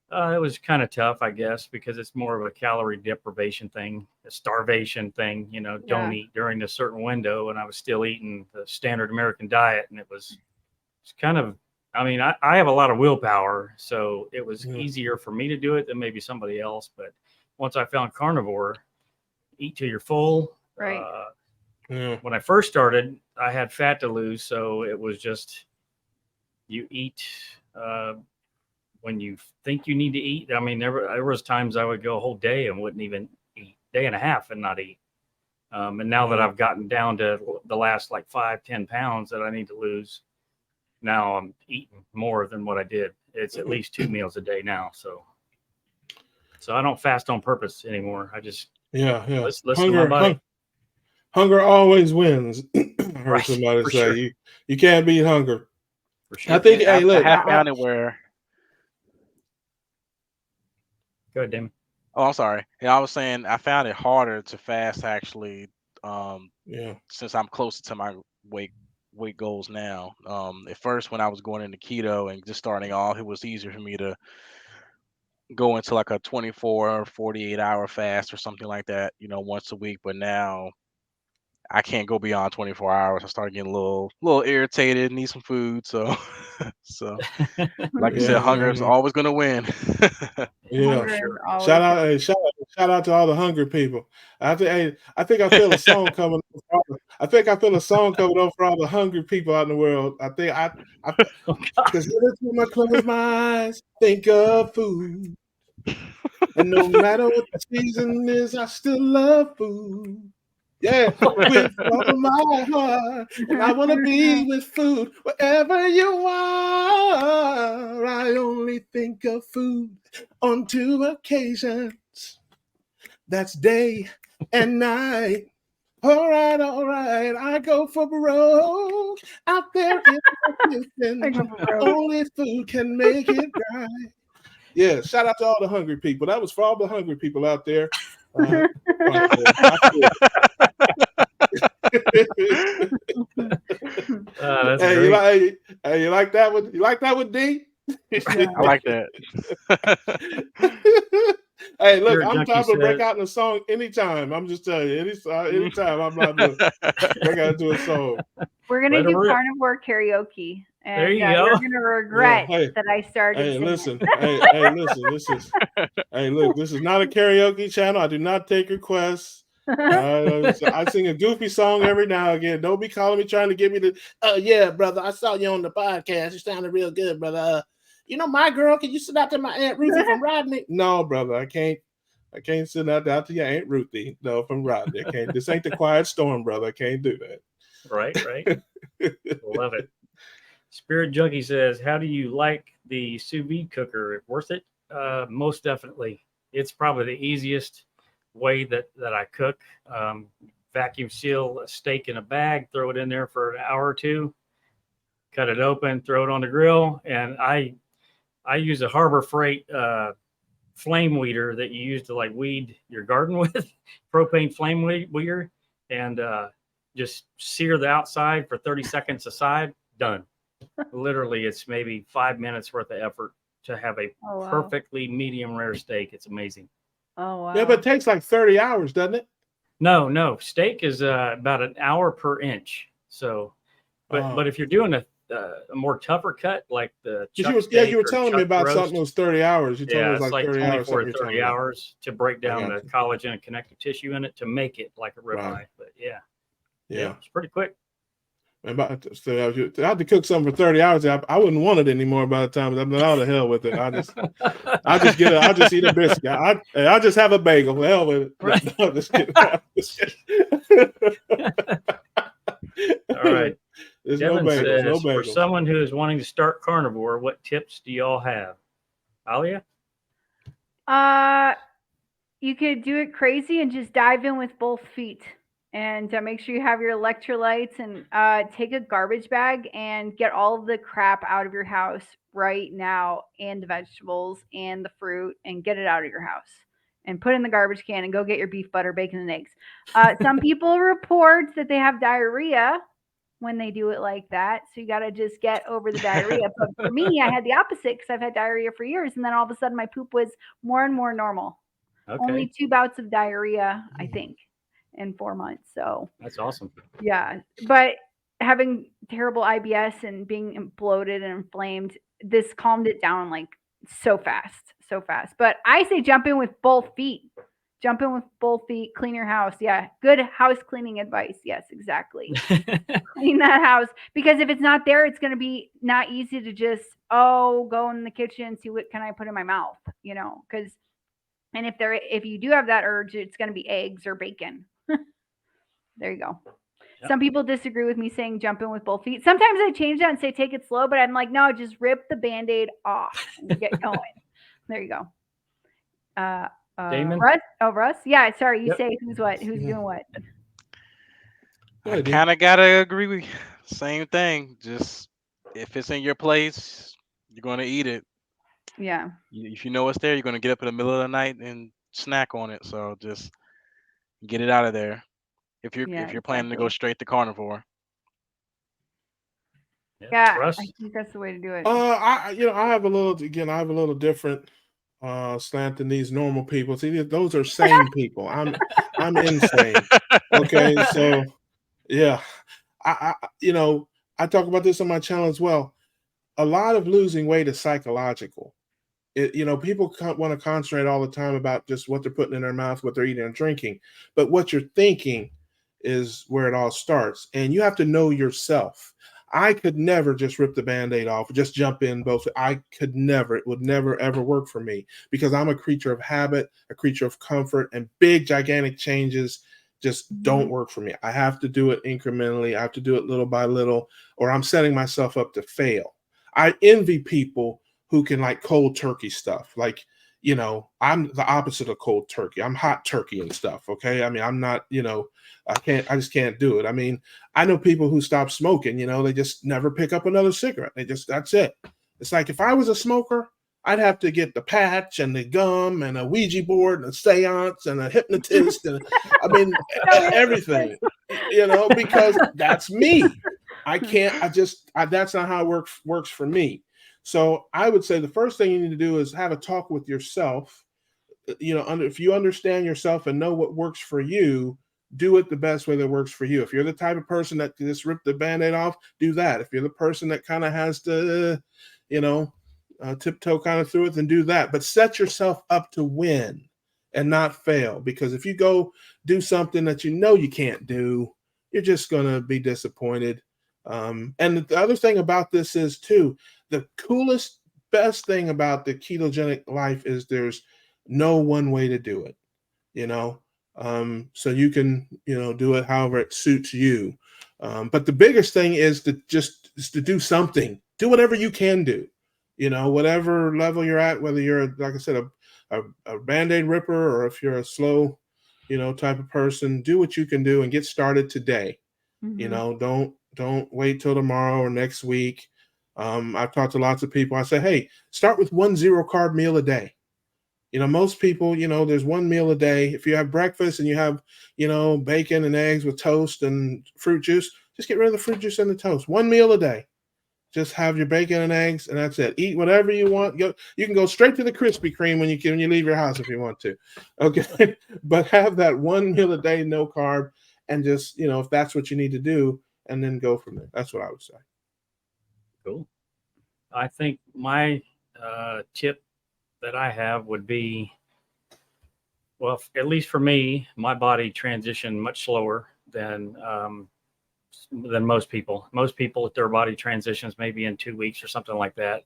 It was kind of tough, I guess, because it's more of a calorie deprivation thing, a starvation thing. Don't eat during a certain window, and I was still eating the standard American diet, and it's kind of. I mean, I have a lot of willpower, so it was easier for me to do it than maybe somebody else. But once I found carnivore, eat till you're full. Right. When I first started, I had fat to lose, so it was just you eat when you think you need to eat. I mean, there was times I would go a whole day and wouldn't even eat, day and a half and not eat. And now that I've gotten down to the last like 5-10 pounds that I need to lose, now I'm eating more than what I did. It's at least 2 meals a day now. So I don't fast on purpose anymore. I just listen to my body. Hunger always wins. I heard somebody say sure. you can't beat hunger. For sure. I think I have found it where. Go ahead, Damon. Oh, I'm sorry. Yeah, I was saying I found it harder to fast actually. Since I'm closer to my weight goals now. At first, when I was going into keto and just starting off, it was easier for me to go into like a 24 or 48 hour fast or something like that, once a week. But now I can't go beyond 24 hours. I start getting a little irritated, need some food. So like you said, hunger is always going to win. Sure. Shout out to all the hungry people. I think I feel a song coming. I think I feel a song coming up for all the hungry people out in the world. I think because every time I close my eyes, think of food, and no matter what the season is, I still love food. Yeah, with all my heart, and I want to be with food wherever you are. I only think of food on 2 occasions. That's day and night. All right. I go for broke out there in the kitchen. Only food can make it right. Yeah, shout out to all the hungry people. That was for all the hungry people out there. Hey, you like that one? You like that one, D? I like that. Hey, look, I'm time to break out in a song anytime. I'm just telling you, anytime I'm not doing break out into a song. We're gonna do carnivore karaoke. And there you go. You're gonna regret that I started. Hey, listen. This is not a karaoke channel. I do not take requests. I sing a goofy song every now and again. Don't be calling me trying to get me to. Oh yeah, brother, I saw you on the podcast. You sounded real good, brother. My girl, can you sit out to my Aunt Ruthie from Rodney? No, brother, I can't sit out to your Aunt Ruthie. No, from Rodney. I can't. This ain't the Quiet Storm, brother. I can't do that. Right. Love it. Spirit Junkie says, how do you like the sous vide cooker? Worth it? Most definitely. it's probably the easiest way that I cook. Vacuum seal a steak in a bag, throw it in there for an hour or two, cut it open, throw it on the grill. And I use a Harbor Freight flame weeder that you use to like weed your garden with, propane flame weeder, and just sear the outside for 30 seconds aside, done. Literally, it's maybe 5 minutes worth of effort to have a perfectly medium rare steak. It's amazing. Oh, wow. Yeah, but it takes like 30 hours, doesn't it? No. Steak is about an hour per inch. So, but if you're doing a more tougher cut, like the you were telling me about something that was 30 hours. You told me it was like 30 hours. 24 to 30 hours to break down the collagen and connective tissue in it to make it like a ribeye. But yeah, it's pretty quick. So I had to cook something for 30 hours. I wouldn't want it anymore by the time I'm out of hell with it. I just eat a biscuit. I just have a bagel. The hell with it. Right. No, just kidding. All right. There's Devin no bagels. says, for someone who is wanting to start carnivore, what tips do y'all have? Alia? You could do it crazy and just dive in with both feet. And make sure you have your electrolytes, and take a garbage bag and get all of the crap out of your house right now, and the vegetables and the fruit, and get it out of your house and put it in the garbage can and go get your beef, butter, bacon, and eggs. Some people report that they have diarrhea when they do it like that. So you got to just get over the diarrhea. But for me, I had the opposite because I've had diarrhea for years. And then all of a sudden my poop was more and more normal. Okay. Only 2 bouts of diarrhea, I think, in 4 months. So that's awesome. Yeah. But having terrible IBS and being bloated and inflamed, this calmed it down like so fast. But I say jump in with both feet. Jump in with both feet, clean your house. Yeah. Good house cleaning advice. Yes, exactly. Clean that house, because if it's not there, it's going to be not easy to just, go in the kitchen, see what can I put in my mouth, because, and if you do have that urge, it's going to be eggs or bacon. There you go. Yep. Some people disagree with me saying jump in with both feet. Sometimes I change that and say take it slow, but I'm like, no, just rip the Band-Aid off and get going. There you go. Damon? Russ? Oh, Russ? Yeah, sorry. You say who's doing what? I kind of got to agree with you. Same thing. Just if it's in your place, you're going to eat it. Yeah. If you know it's there, you're going to get up in the middle of the night and snack on it. So just get it out of there. If you're planning to go straight to carnivore. Yeah, Russ? I think that's the way to do it. I have a little different slant than these normal people. See, those are sane people. I'm insane. Okay, so yeah, I talk about this on my channel as well. A lot of losing weight is psychological. People want to concentrate all the time about just what they're putting in their mouth, what they're eating and drinking, but what you're thinking is where it all starts. And you have to know yourself. I could never just rip the Band-Aid off, just jump in both. I could never. It would never, ever work for me, because I'm a creature of habit, a creature of comfort, and big, gigantic changes just don't work for me. I have to do it incrementally. I have to do it little by little, or I'm setting myself up to fail. I envy people who can like cold turkey stuff. Like, I'm the opposite of cold turkey. I'm hot turkey and stuff. Okay. I mean, I'm not, I just can't do it. I mean, I know people who stop smoking, they just never pick up another cigarette. That's it. It's like, if I was a smoker, I'd have to get the patch and the gum and a Ouija board and a seance and a hypnotist. And I mean, everything, because that's me. I can't, that's not how it works for me. So I would say the first thing you need to do is have a talk with yourself. If you understand yourself and know what works for you, do it the best way that works for you. If you're the type of person that just rip the Band-Aid off, do that. If you're the person that kind of has to, tiptoe kind of through it, then do that. But set yourself up to win and not fail. Because if you go do something that you can't do, you're just going to be disappointed. And the other thing about this is too, the coolest, best thing about the ketogenic life is there's no one way to do it, so you can, do it however it suits you. But the biggest thing is to do something, do whatever you can do. You know, whatever level you're at, whether you're, like I said, a Band-Aid ripper, or if you're a slow, you know, type of person, do what you can do and get started today. Mm-hmm. You know, don't wait till tomorrow or next week. I've talked to lots of people. I say, hey, start with 1 0-carb meal a day. You know, most people, you know, there's one meal a day. If you have breakfast and you have, you know, bacon and eggs with toast and fruit juice, just get rid of the fruit juice and the toast. 1 meal a day. Just have your bacon and eggs, and that's it. Eat whatever you want. You can go straight to the Krispy Kreme when you leave your house if you want to. Okay, but have that 1 meal a day, no carb, and just, you know, if that's what you need to do, and then go from there. That's what I would say. Cool. I think my tip that I have would be, well, at least for me, my body transitioned much slower than most people. Most people, their body transitions maybe in 2 weeks or something like that.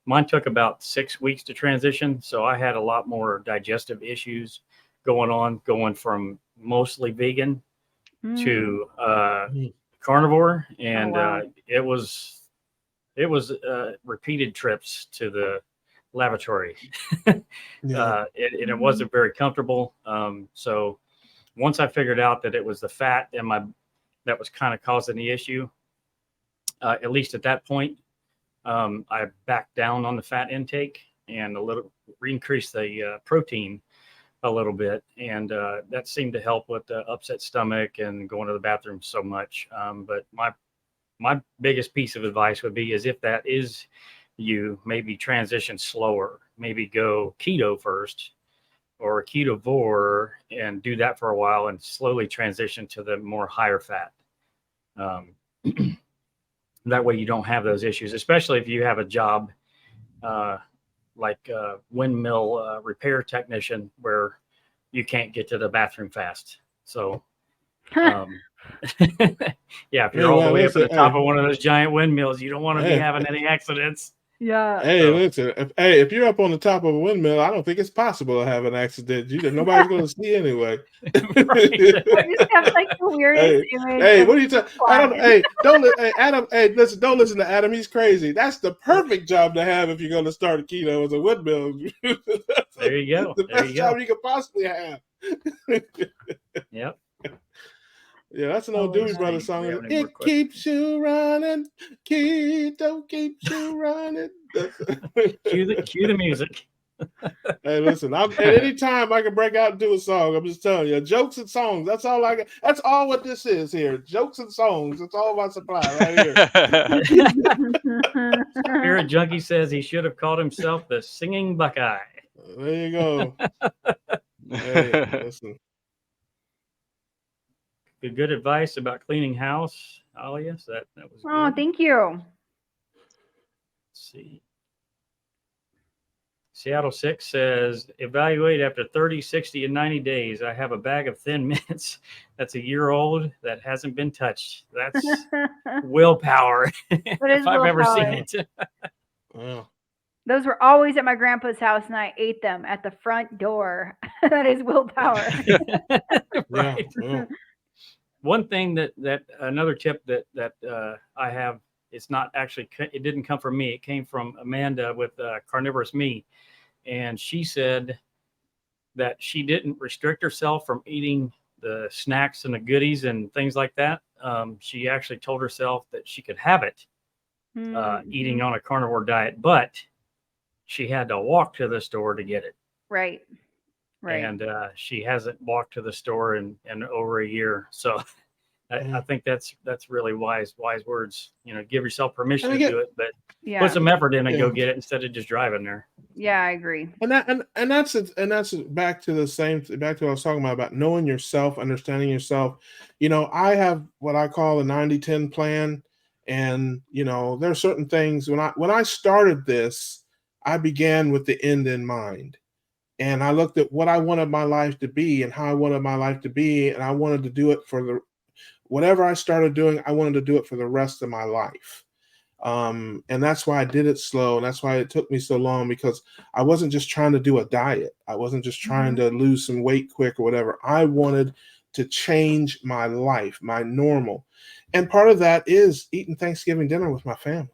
Mine took about 6 weeks to transition, so I had a lot more digestive issues going from mostly vegan to carnivore, and it was repeated trips to the lavatory. It wasn't very comfortable. So once I figured out that it was the fat that was kind of causing the issue, at least at that point, I backed down on the fat intake and increased the protein a little bit, and that seemed to help with the upset stomach and going to the bathroom so much. But my biggest piece of advice would be, is if that is you, maybe transition slower, maybe go keto first or ketovore and do that for a while and slowly transition to the more higher fat. That way you don't have those issues, especially if you have a job like a windmill repair technician where you can't get to the bathroom fast. So yeah, if you're all the way up at the top of one of those giant windmills, you don't want to be having any accidents. Yeah. Hey, listen. If you're up on the top of a windmill, I don't think it's possible to have an accident. Nobody's going to see anyway. I just have like the weirdest image. Hey, what are you talking? Adam. Hey, listen. Don't listen to Adam. He's crazy. That's the perfect job to have if you're going to start a keto as a windmill. There you go. The best job you could possibly have. Yep. Yeah, that's an old Dewey Brothers song. It keeps you running, keto keeps you running. Cue the music. Hey, listen, at any time I can break out and do a song. I'm just telling you, jokes and songs. That's all I got. That's all what this is here. Jokes and songs. That's all my supply right here. Spirit Junkie says he should have called himself the Singing Buckeye. There you go. Hey, listen. Good advice about cleaning house, Alias. That was good. Oh, thank you. Let's see. Seattle 6 says, evaluate after 30, 60, and 90 days. I have a bag of Thin Mints that's a year old that hasn't been touched. That's willpower, if I've ever seen it. Wow. Those were always at my grandpa's house, and I ate them at the front door. That is willpower. Right. Yeah. One thing that another tip that I have, it's not actually, it didn't come from me. It came from Amanda with Carnivorous Me. And she said that she didn't restrict herself from eating the snacks and the goodies and things like that. She actually told herself that she could have it eating on a carnivore diet, but she had to walk to the store to get it. Right. And she hasn't walked to the store in over a year. So I think that's really wise words. You know, give yourself permission to do it, but put some effort in and go get it instead of just driving there. Yeah, I agree. And that's back to what I was talking about knowing yourself, understanding yourself. You know, I have what I call a 90-10 plan, and you know, there are certain things when I started this, I began with the end in mind. And I looked at what I wanted my life to be and how I wanted my life to be. And I wanted to do it whatever I started doing, I wanted to do it for the rest of my life. And that's why I did it slow. And that's why it took me so long, because I wasn't just trying to do a diet. I wasn't just trying to lose some weight quick or whatever. I wanted to change my life, my normal. And part of that is eating Thanksgiving dinner with my family.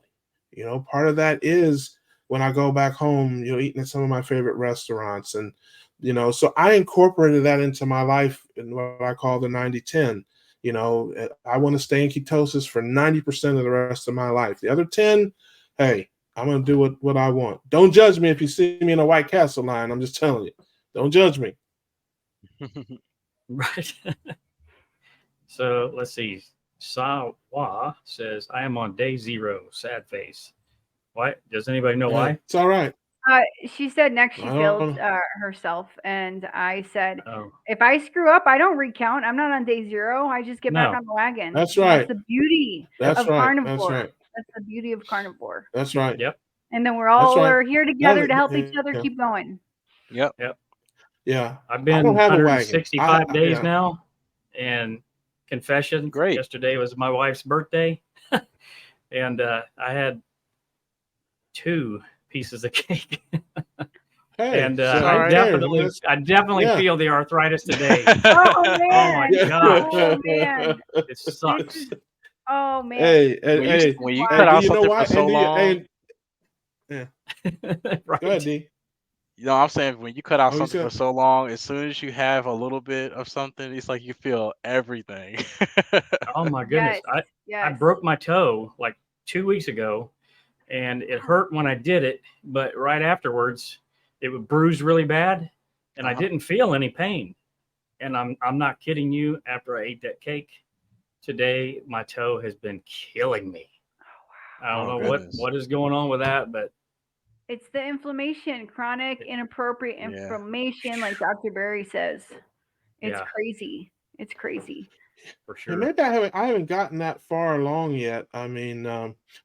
You know, part of that is when I go back home, eating at some of my favorite restaurants. And, so I incorporated that into my life in what I call the 90-10. I want to stay in ketosis for 90% of the rest of my life. The other 10, hey, I'm going to do what I want. Don't judge me if you see me in a White Castle line. I'm just telling you. Don't judge me. Right. So let's see. Sawa says, I am on day 0. Sad face. Why? Does anybody know why? It's all right. She said next she failed herself, and I said, oh. if I screw up, I don't recount. I'm not on day 0. I just get back on the wagon. That's right. That's the beauty of carnivore. That's right. That's the beauty of carnivore. That's right. Yep. And then we're all are here together to help each other keep going. Yep. Yeah. I've been 165 days now, and confession. Great. Yesterday was my wife's birthday, and I had 2 pieces of cake. And I definitely feel the arthritis today. Oh man! Oh my gosh! Oh man! It sucks. Oh man! Hey, when you cut out something for so long. Yeah. Right. Go ahead, D. I'm saying when you cut out something for so long, as soon as you have a little bit of something, it's like you feel everything. Oh my goodness! I broke my toe like 2 weeks ago, and it hurt when I did it, but right afterwards it would bruise really bad, and I didn't feel any pain. And I'm not kidding you. After I ate that cake today, my toe has been killing me. I don't know what is going on with that, but it's the inflammation, chronic inappropriate inflammation, like Dr. Berry says. It's crazy. It's crazy. For sure. Maybe I haven't gotten that far along yet. I mean,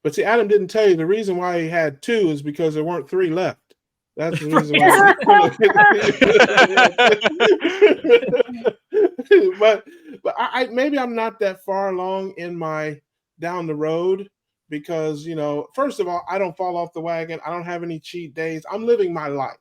but see, Adam didn't tell you the reason why he had 2 is because there weren't 3 left. That's the reason why. but I maybe I'm not that far along in my down the road because, first of all, I don't fall off the wagon. I don't have any cheat days. I'm living my life.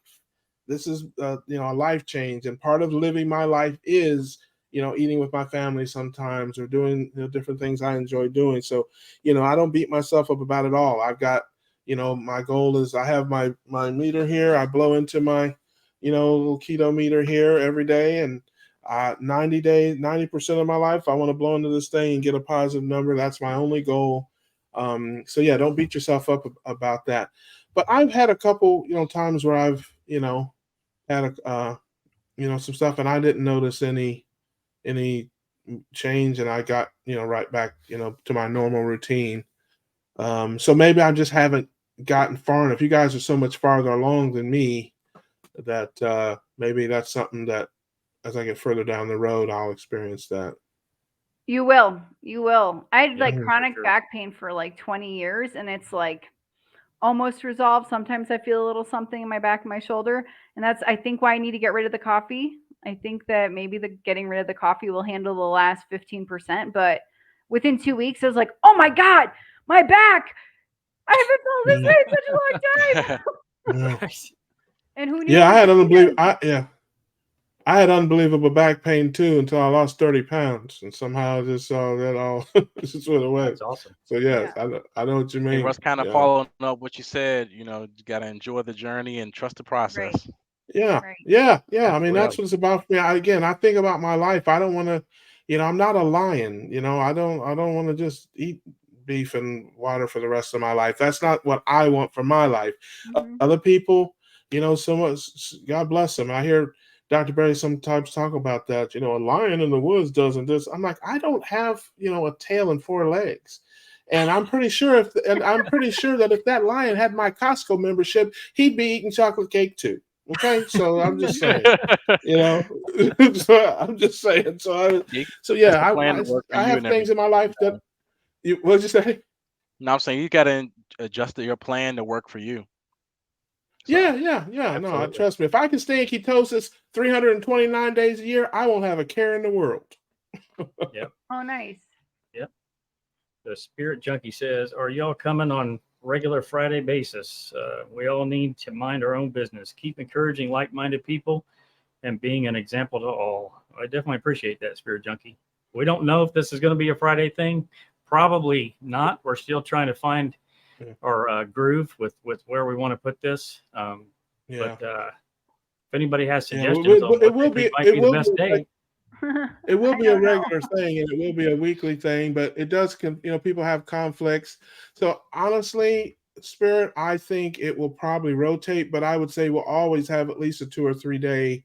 This is, a life change. And part of living my life is, eating with my family sometimes or doing different things I enjoy doing. So, I don't beat myself up about it all. I've got, my goal is I have my meter here. I blow into my, little keto meter here every day. And 90% of my life, I want to blow into this thing and get a positive number. That's my only goal. So yeah, don't beat yourself up about that. But I've had a couple, times where I've, had some stuff and I didn't notice any change, and I got, right back, to my normal routine. So maybe I just haven't gotten far enough. You guys are so much farther along than me that maybe that's something that as I get further down the road, I'll experience that. You will. I had like chronic back pain for like 20 years, and it's like almost resolved. Sometimes I feel a little something in my back and my shoulder, and that's, I think, why I need to get rid of the coffee. I think that maybe getting rid of the coffee will handle the last 15%, but within 2 weeks, I was like, oh my God, my back. I haven't felt this way in such a long time. And who knew? Yeah, I had unbelievable back pain too until I lost 30 pounds, and somehow just that all just went away. That's awesome. So yes, I know what you mean. It was kind of following up what you said. You got to enjoy the journey and trust the process. Right. Yeah. Right. Yeah. I mean, that's what it's about for me. I think about my life. I don't want to, I'm not a lion. I don't want to just eat beef and water for the rest of my life. That's not what I want for my life. Mm-hmm. Other people, so much. God bless them. I hear Dr. Berry sometimes talk about that. A lion in the woods doesn't this. I'm like, I don't have a tail and 4 legs. And I'm pretty sure that if that lion had my Costco membership, he'd be eating chocolate cake too. Okay, so I'm just saying, so I'm just saying. So yeah, I have things in my life that. What'd you say? No, I'm saying you got to adjust your plan to work for you. So, yeah. No, trust me. If I can stay in ketosis 329 days a year, I won't have a care in the world. Yep. Oh, nice. Yep. The Spirit Junkie says, "Are y'all coming on regular Friday basis? We all need to mind our own business. Keep encouraging like-minded people and being an example to all." I definitely appreciate that, Spirit Junkie. We don't know if this is going to be a Friday thing. Probably not. We're still trying to find groove with where we want to put this. But if anybody has suggestions on what they think might be the best day, it will be a regular thing, and it will be a weekly thing. But it does, people have conflicts. So honestly, Spirit, I think it will probably rotate, but I would say we'll always have at least a 2 or 3 day,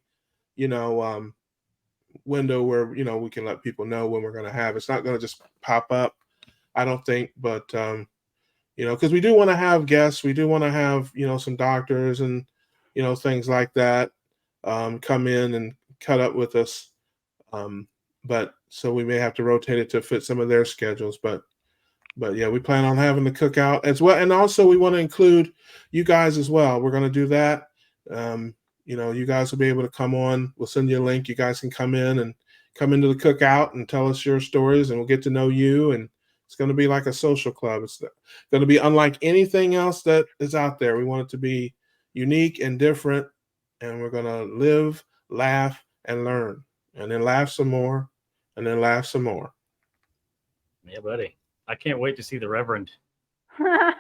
window where we can let people know when we're going to have. It's not going to just pop up, I don't think, but because we do want to have guests, we do want to have some doctors and things like that come in and cut up with us, but so we may have to rotate it to fit some of their schedules, but yeah, we plan on having the cookout as well, and also we want to include you guys as well. We're going to do that. You guys will be able to come on. We'll send you a link. You guys can come in and come into the cookout and tell us your stories, and we'll get to know you. And it's going to be like a social club. It's going to be unlike anything else that is out there. We want it to be unique and different, and we're going to live, laugh, and learn, and then laugh some more, and then laugh some more. Yeah, buddy. I can't wait to see the Reverend. The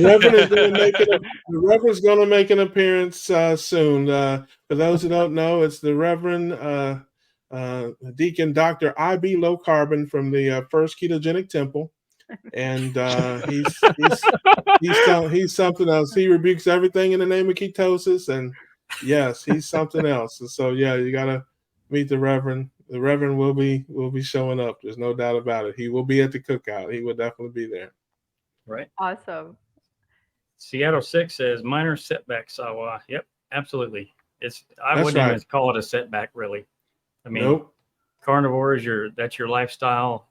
Reverend is going to make it. The Reverend's going to make an appearance soon. For those who don't know, it's the Reverend Deacon Dr. I.B. Low Carbon from the First Ketogenic Temple, and he's something else. He rebukes everything in the name of ketosis, and yes, he's something else. And so yeah, you got to meet the Reverend. The Reverend will be showing up. There's no doubt about it. He will be at the cookout. He will definitely be there. Right. Awesome. Seattle 6 says minor setback, Sawa. Yep, absolutely. I wouldn't even call it a setback, really. I mean, carnivore is that's your lifestyle.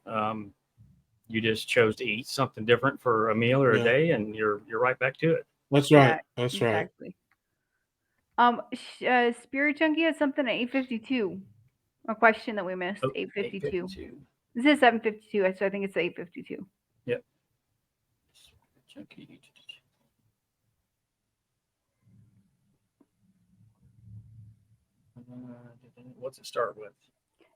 You just chose to eat something different for a meal or a day, and you're right back to it. That's right. That's exactly. Right. Spirit Junkie has something at 8:52. A question that we missed. 8:52. This is 7:52, so I think it's 8:52. Yep. What's it start with?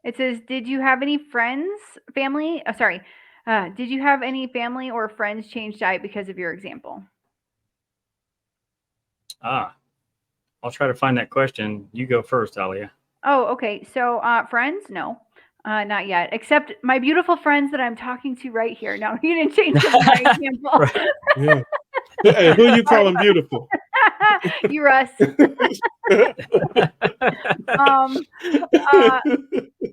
It says, "Did you have any friends, family? Did you have any family or friends change diet because of your example?" I'll try to find that question. You go first, Alia. Oh, okay. So, friends, no, not yet. Except my beautiful friends that I'm talking to right here. No, you didn't change my example. Right. Yeah. Hey, who you calling beautiful? You, Russ.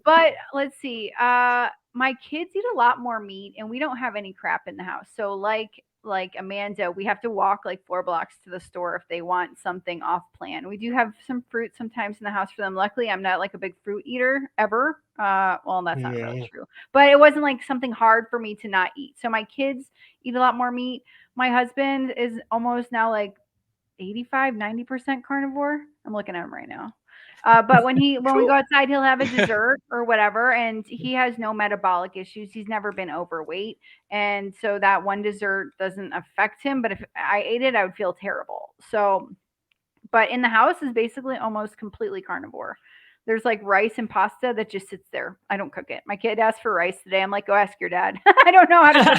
But let's see. My kids eat a lot more meat, and we don't have any crap in the house. So, like Amanda, we have to walk like 4 blocks to the store if they want something off plan. We do have some fruit sometimes in the house for them. Luckily, I'm not like a big fruit eater ever. Well, that's not really true, but it wasn't like something hard for me to not eat. So my kids eat a lot more meat. My husband is almost now like 85-90% carnivore. I'm looking at him right now. But when we go outside, he'll have a dessert or whatever, and he has no metabolic issues. He's never been overweight, and so that one dessert doesn't affect him. But if I ate it, I would feel terrible. So, but in the house is basically almost completely carnivore. There's like rice and pasta that just sits there. I don't cook it. My kid asked for rice today. I'm like, go ask your dad. I don't know how to cook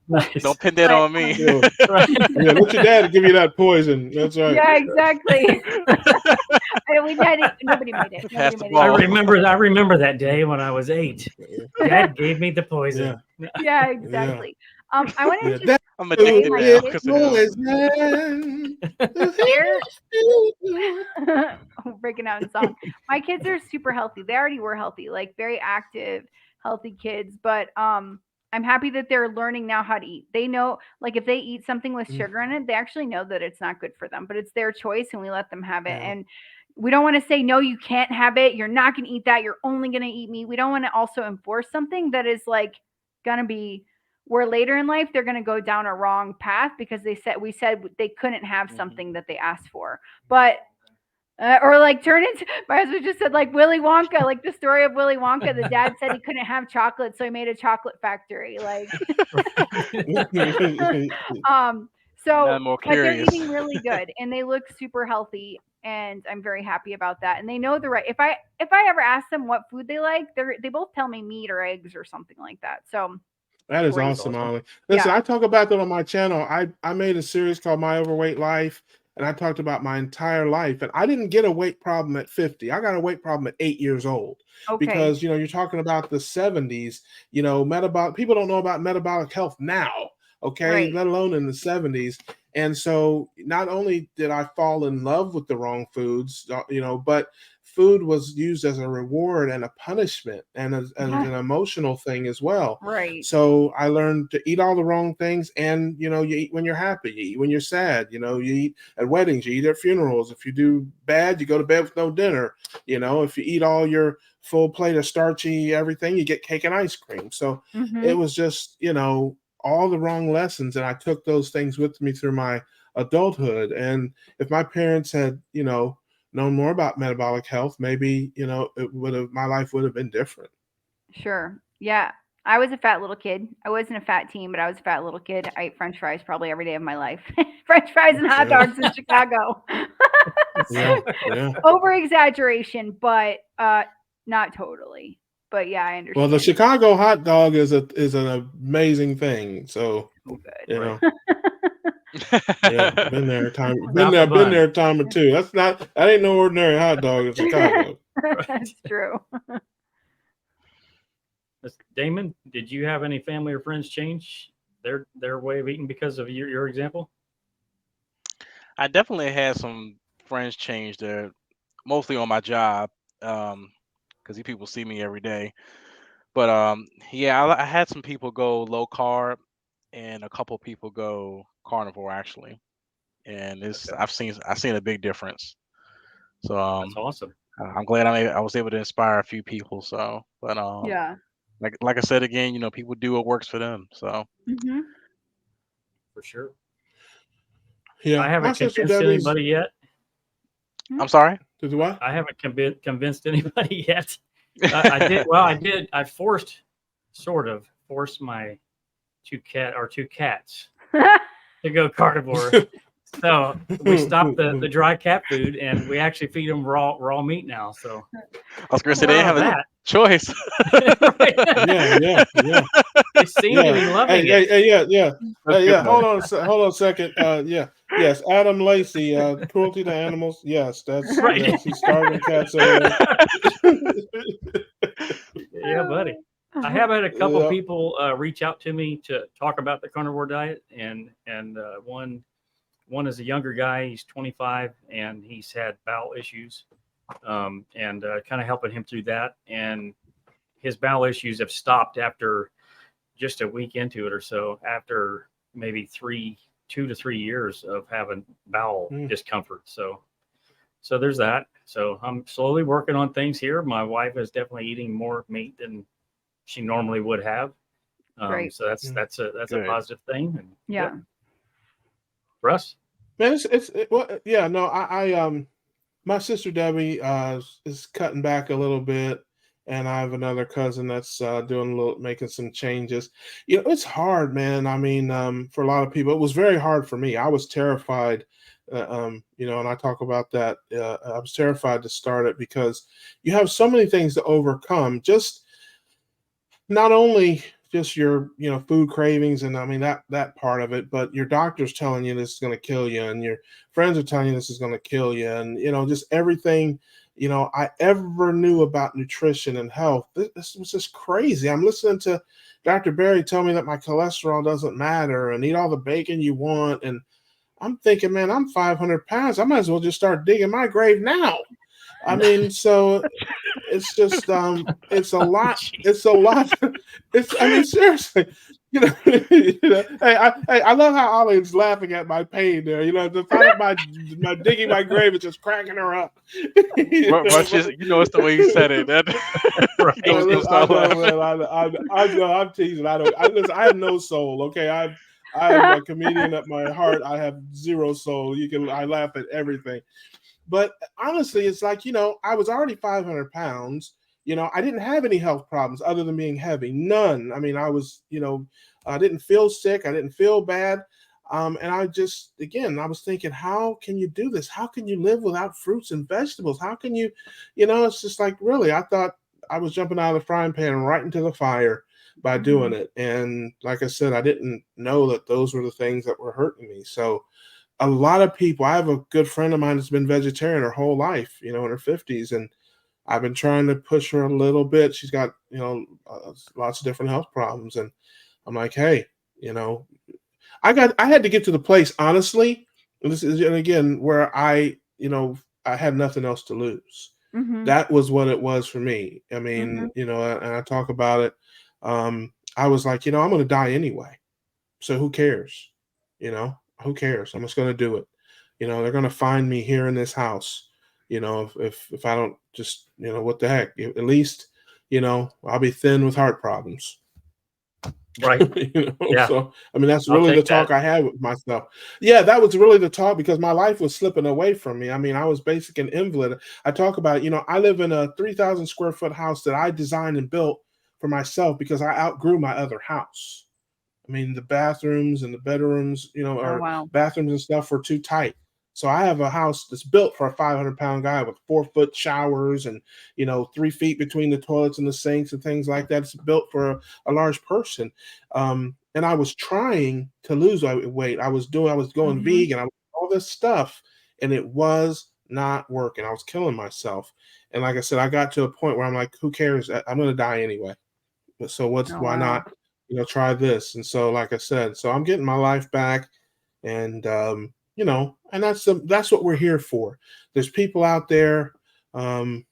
rice. Don't pin that on me. Yeah, let your dad give you that poison. That's right. Yeah, exactly. Nobody made it. I remember that day when I was 8. Dad gave me the poison. Yeah, exactly. I want to I'm addicted now because breaking out in song. My kids are super healthy. They already were healthy, like very active, healthy kids. But I'm happy that they're learning now how to eat. They know, like if they eat something with sugar in it, they actually know that it's not good for them. But it's their choice, and we let them have it. And we don't want to say, no, you can't have it. You're not going to eat that. You're only going to eat meat. We don't want to also enforce something that is like going to be where later in life they're going to go down a wrong path because we said they couldn't have something that they asked for. But or like turn into, my husband just said like Willy Wonka, like the story of Willy Wonka. The dad said he couldn't have chocolate, so he made a chocolate factory. Like, so more but they're curious. eating really good and they look super healthy, and I'm very happy about that. And they know the right. If I ever ask them what food they like, they both tell me meat or eggs or something like that. So That is awesome, Ollie. Listen, I talk about that on my channel. I made a series called My Overweight Life, and I talked about my entire life. And I didn't get a weight problem at 50. I got a weight problem at 8 years old. Because, you're talking about the 70s, metabolic, people don't know about metabolic health now, okay, let alone in the 70s. And so not only did I fall in love with the wrong foods, but food was used as a reward and a punishment and as an emotional thing as well. Right. So I learned to eat all the wrong things. And, you eat when you're happy, you eat when you're sad, you eat at weddings, you eat at funerals. If you do bad, you go to bed with no dinner. If you eat all your full plate of starchy everything, you get cake and ice cream. So it was just, all the wrong lessons. And I took those things with me through my adulthood. And if my parents had, known more about metabolic health, maybe, my life would have been different. Sure. Yeah. I was a fat little kid. I wasn't a fat teen, but I was a fat little kid. I ate French fries probably every day of my life. French fries and hot dogs in Chicago. Over exaggeration, but not totally. But yeah, I understand. Well, the Chicago hot dog is an amazing thing. So, been there a time. Been there a time or two. That ain't no ordinary hot dog in Chicago. That's true. Damon, did you have any family or friends change their way of eating because of your example? I definitely had some friends change their, mostly on my job, because these people see me every day. But I had some people go low carb, and a couple people go carnivore actually, and I've seen a big difference. So that's awesome. I'm glad I was able to inspire a few people. So, but like I said again, people do what works for them. So for sure. Yeah, I haven't convinced anybody yet. I'm sorry. Did what? I haven't convinced anybody yet. I did. Well, I did. I forced my two cats to go carnivore. So we stopped the dry cat food, and we actually feed them raw meat now. So I was going to say they have a choice. Yeah. They seem to be loving it. Yeah. Hold on a second. Yes. Adam Lacey, cruelty to animals. Yes, that's right. Yes, he's starving cats. Yeah, buddy. I have had a couple people reach out to me to talk about the carnivore diet, and one is a younger guy. He's 25 and he's had bowel issues, and kind of helping him through that. And his bowel issues have stopped after just a week into it or so, after maybe 2 to 3 years of having bowel discomfort. So there's that. So I'm slowly working on things here. My wife is definitely eating more meat than she normally would have. So that's a positive thing. And yeah. Russ? Man, my sister Debbie is cutting back a little bit, and I have another cousin that's making some changes. It's hard, man. I mean, for a lot of people, it was very hard for me. I was terrified, and I talk about that. I was terrified to start it because you have so many things to overcome. Just not only just your food cravings, and I mean that part of it, but your doctor's telling you this is going to kill you, and your friends are telling you this is going to kill you, and just everything I ever knew about nutrition and health. This was just crazy. I'm listening to Dr. Berry tell me that my cholesterol doesn't matter and eat all the bacon you want, and I'm thinking, man, I'm 500 pounds. I might as well just start digging my grave now. I mean, so it's just it's a lot. I mean, seriously, Hey, I love how Ollie's laughing at my pain there. The thought of my digging my grave is just cracking her up. It's the way you said it. Right. I know. I'm teasing. I have no soul. Okay, I'm a comedian at my heart. I have zero soul. I laugh at everything. But honestly, it's like, I was already 500 pounds. I didn't have any health problems other than being heavy. None. I mean, I was, I didn't feel sick. I didn't feel bad. And I was thinking, how can you do this? How can you live without fruits and vegetables? How can you, it's just like, really, I thought I was jumping out of the frying pan right into the fire. by doing it. And like I said, I didn't know that those were the things that were hurting me. So a lot of people, I have a good friend of mine that's been vegetarian her whole life, in her 50s. And I've been trying to push her a little bit. She's got, lots of different health problems. And I'm like, hey, I had to get to the place, honestly, and this is, and again, where I had nothing else to lose. That was what it was for me. I mean, and I talk about it. I was like, I'm going to die anyway. So who cares? Who cares? I'm just going to do it. They're going to find me here in this house. If I don't just, what the heck? At least, I'll be thin with heart problems. Right. Yeah. So, I mean, that's really the talk I had with myself. Yeah, that was really the talk because my life was slipping away from me. I mean, I was basically an invalid. I talk about, I live in a 3,000 square foot house that I designed and built for myself because I outgrew my other house. I mean, the bathrooms and the bedrooms, bathrooms and stuff were too tight. So I have a house that's built for a 500-pound guy with 4-foot showers and, 3 feet between the toilets and the sinks and things like that. It's built for a large person. And I was trying to lose weight. I was going vegan. I was all this stuff, and it was not working. I was killing myself. And like I said, I got to a point where I'm like, who cares? I'm going to die anyway. So why not, try this? And so, like I said, so I'm getting my life back, and, and that's what we're here for. There's people out there, who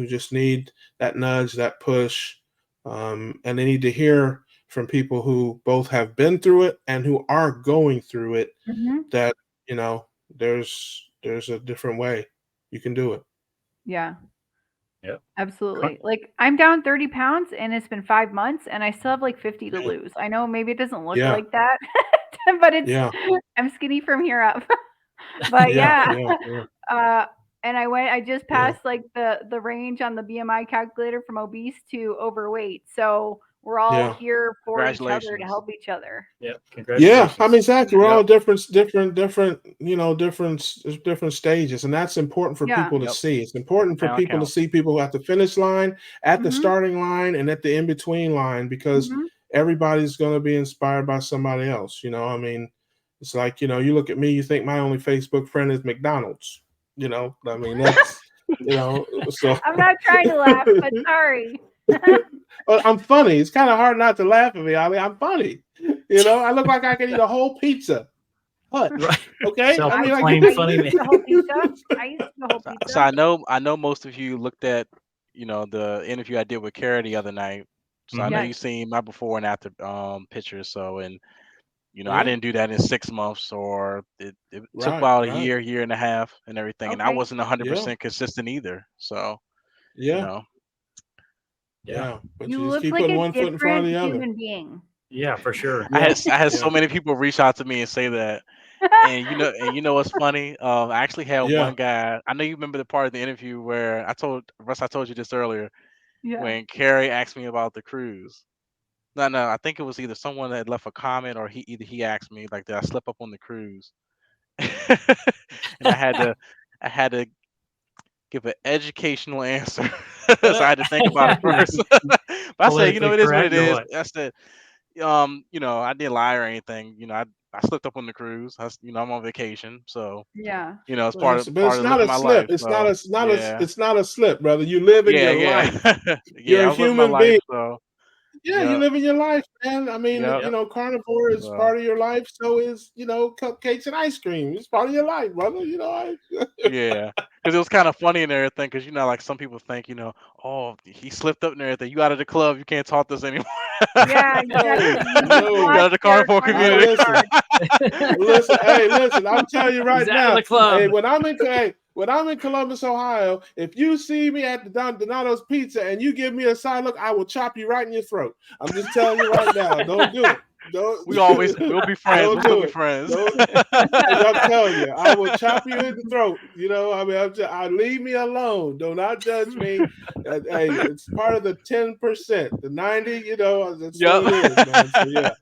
just need that nudge, that push, and they need to hear from people who both have been through it and who are going through it. That there's a different way you can do it. Yeah. Yeah. Absolutely. Like I'm down 30 pounds and it's been 5 months and I still have like 50 to lose. I know maybe it doesn't look like that, but I'm skinny from here up. But and I just passed like the range on the BMI calculator from obese to overweight. So we're all here for each other to help each other. Yeah. Congratulations. Yeah. I mean, exactly. We're all different, different stages. And that's important for people to see. It's important for people to see people at the finish line, at the starting line, and at the in-between line, because everybody's going to be inspired by somebody else. I mean, it's like, you look at me, you think my only Facebook friend is McDonald's. I mean, that's, so. I'm not trying to laugh, but sorry. Well, I'm funny. It's kind of hard not to laugh at me. I mean, I'm funny. I look like I could eat a whole pizza. What? Right. Okay. I mean, funny man. The whole pizza. I used the whole pizza. So I know most of you looked at, the interview I did with Kara the other night. So I know you've seen my before and after pictures. So, and I didn't do that in 6 months, or it took about a year and a half and everything. And I wasn't 100% consistent either. So, Yeah. But you just look keep like putting a one foot in front of the other. human being. Yeah, for sure. I had so many people reach out to me and say that. And you know what's funny? I actually had one guy. I know you remember the part of the interview where I told you this earlier. When Carrie asked me about the cruise. No, I think it was either someone that had left a comment or he asked me, like, did I slip up on the cruise? And I had to give an educational answer. So I had to think about it first. But I said, it is what it is. I said, I didn't lie or anything. I slipped up on the cruise. I'm on vacation, so it's part of living my life. It's not a slip, brother. You live in your life. You're a human being. So. Yeah, you live in your life, man. I mean, carnivore is part of your life. So is, cupcakes and ice cream. It's part of your life, brother. Yeah, because it was kind of funny and everything. Because like some people think, oh, he slipped up and everything. You out of the club, you can't talk to us anymore. Yeah, exactly. You out of the carnivore community. Listen. I'm telling you right now. The club. Hey, when I'm in Columbus, Ohio, if you see me at the Donato's Pizza and you give me a side look, I will chop you right in your throat. I'm just telling you right now. Don't do it. We'll be friends. We'll still be friends. I'm telling you, I will chop you in the throat. I leave me alone. Do not judge me. Hey, it's part of the 10%. The 90, that's what it is, man. So yeah.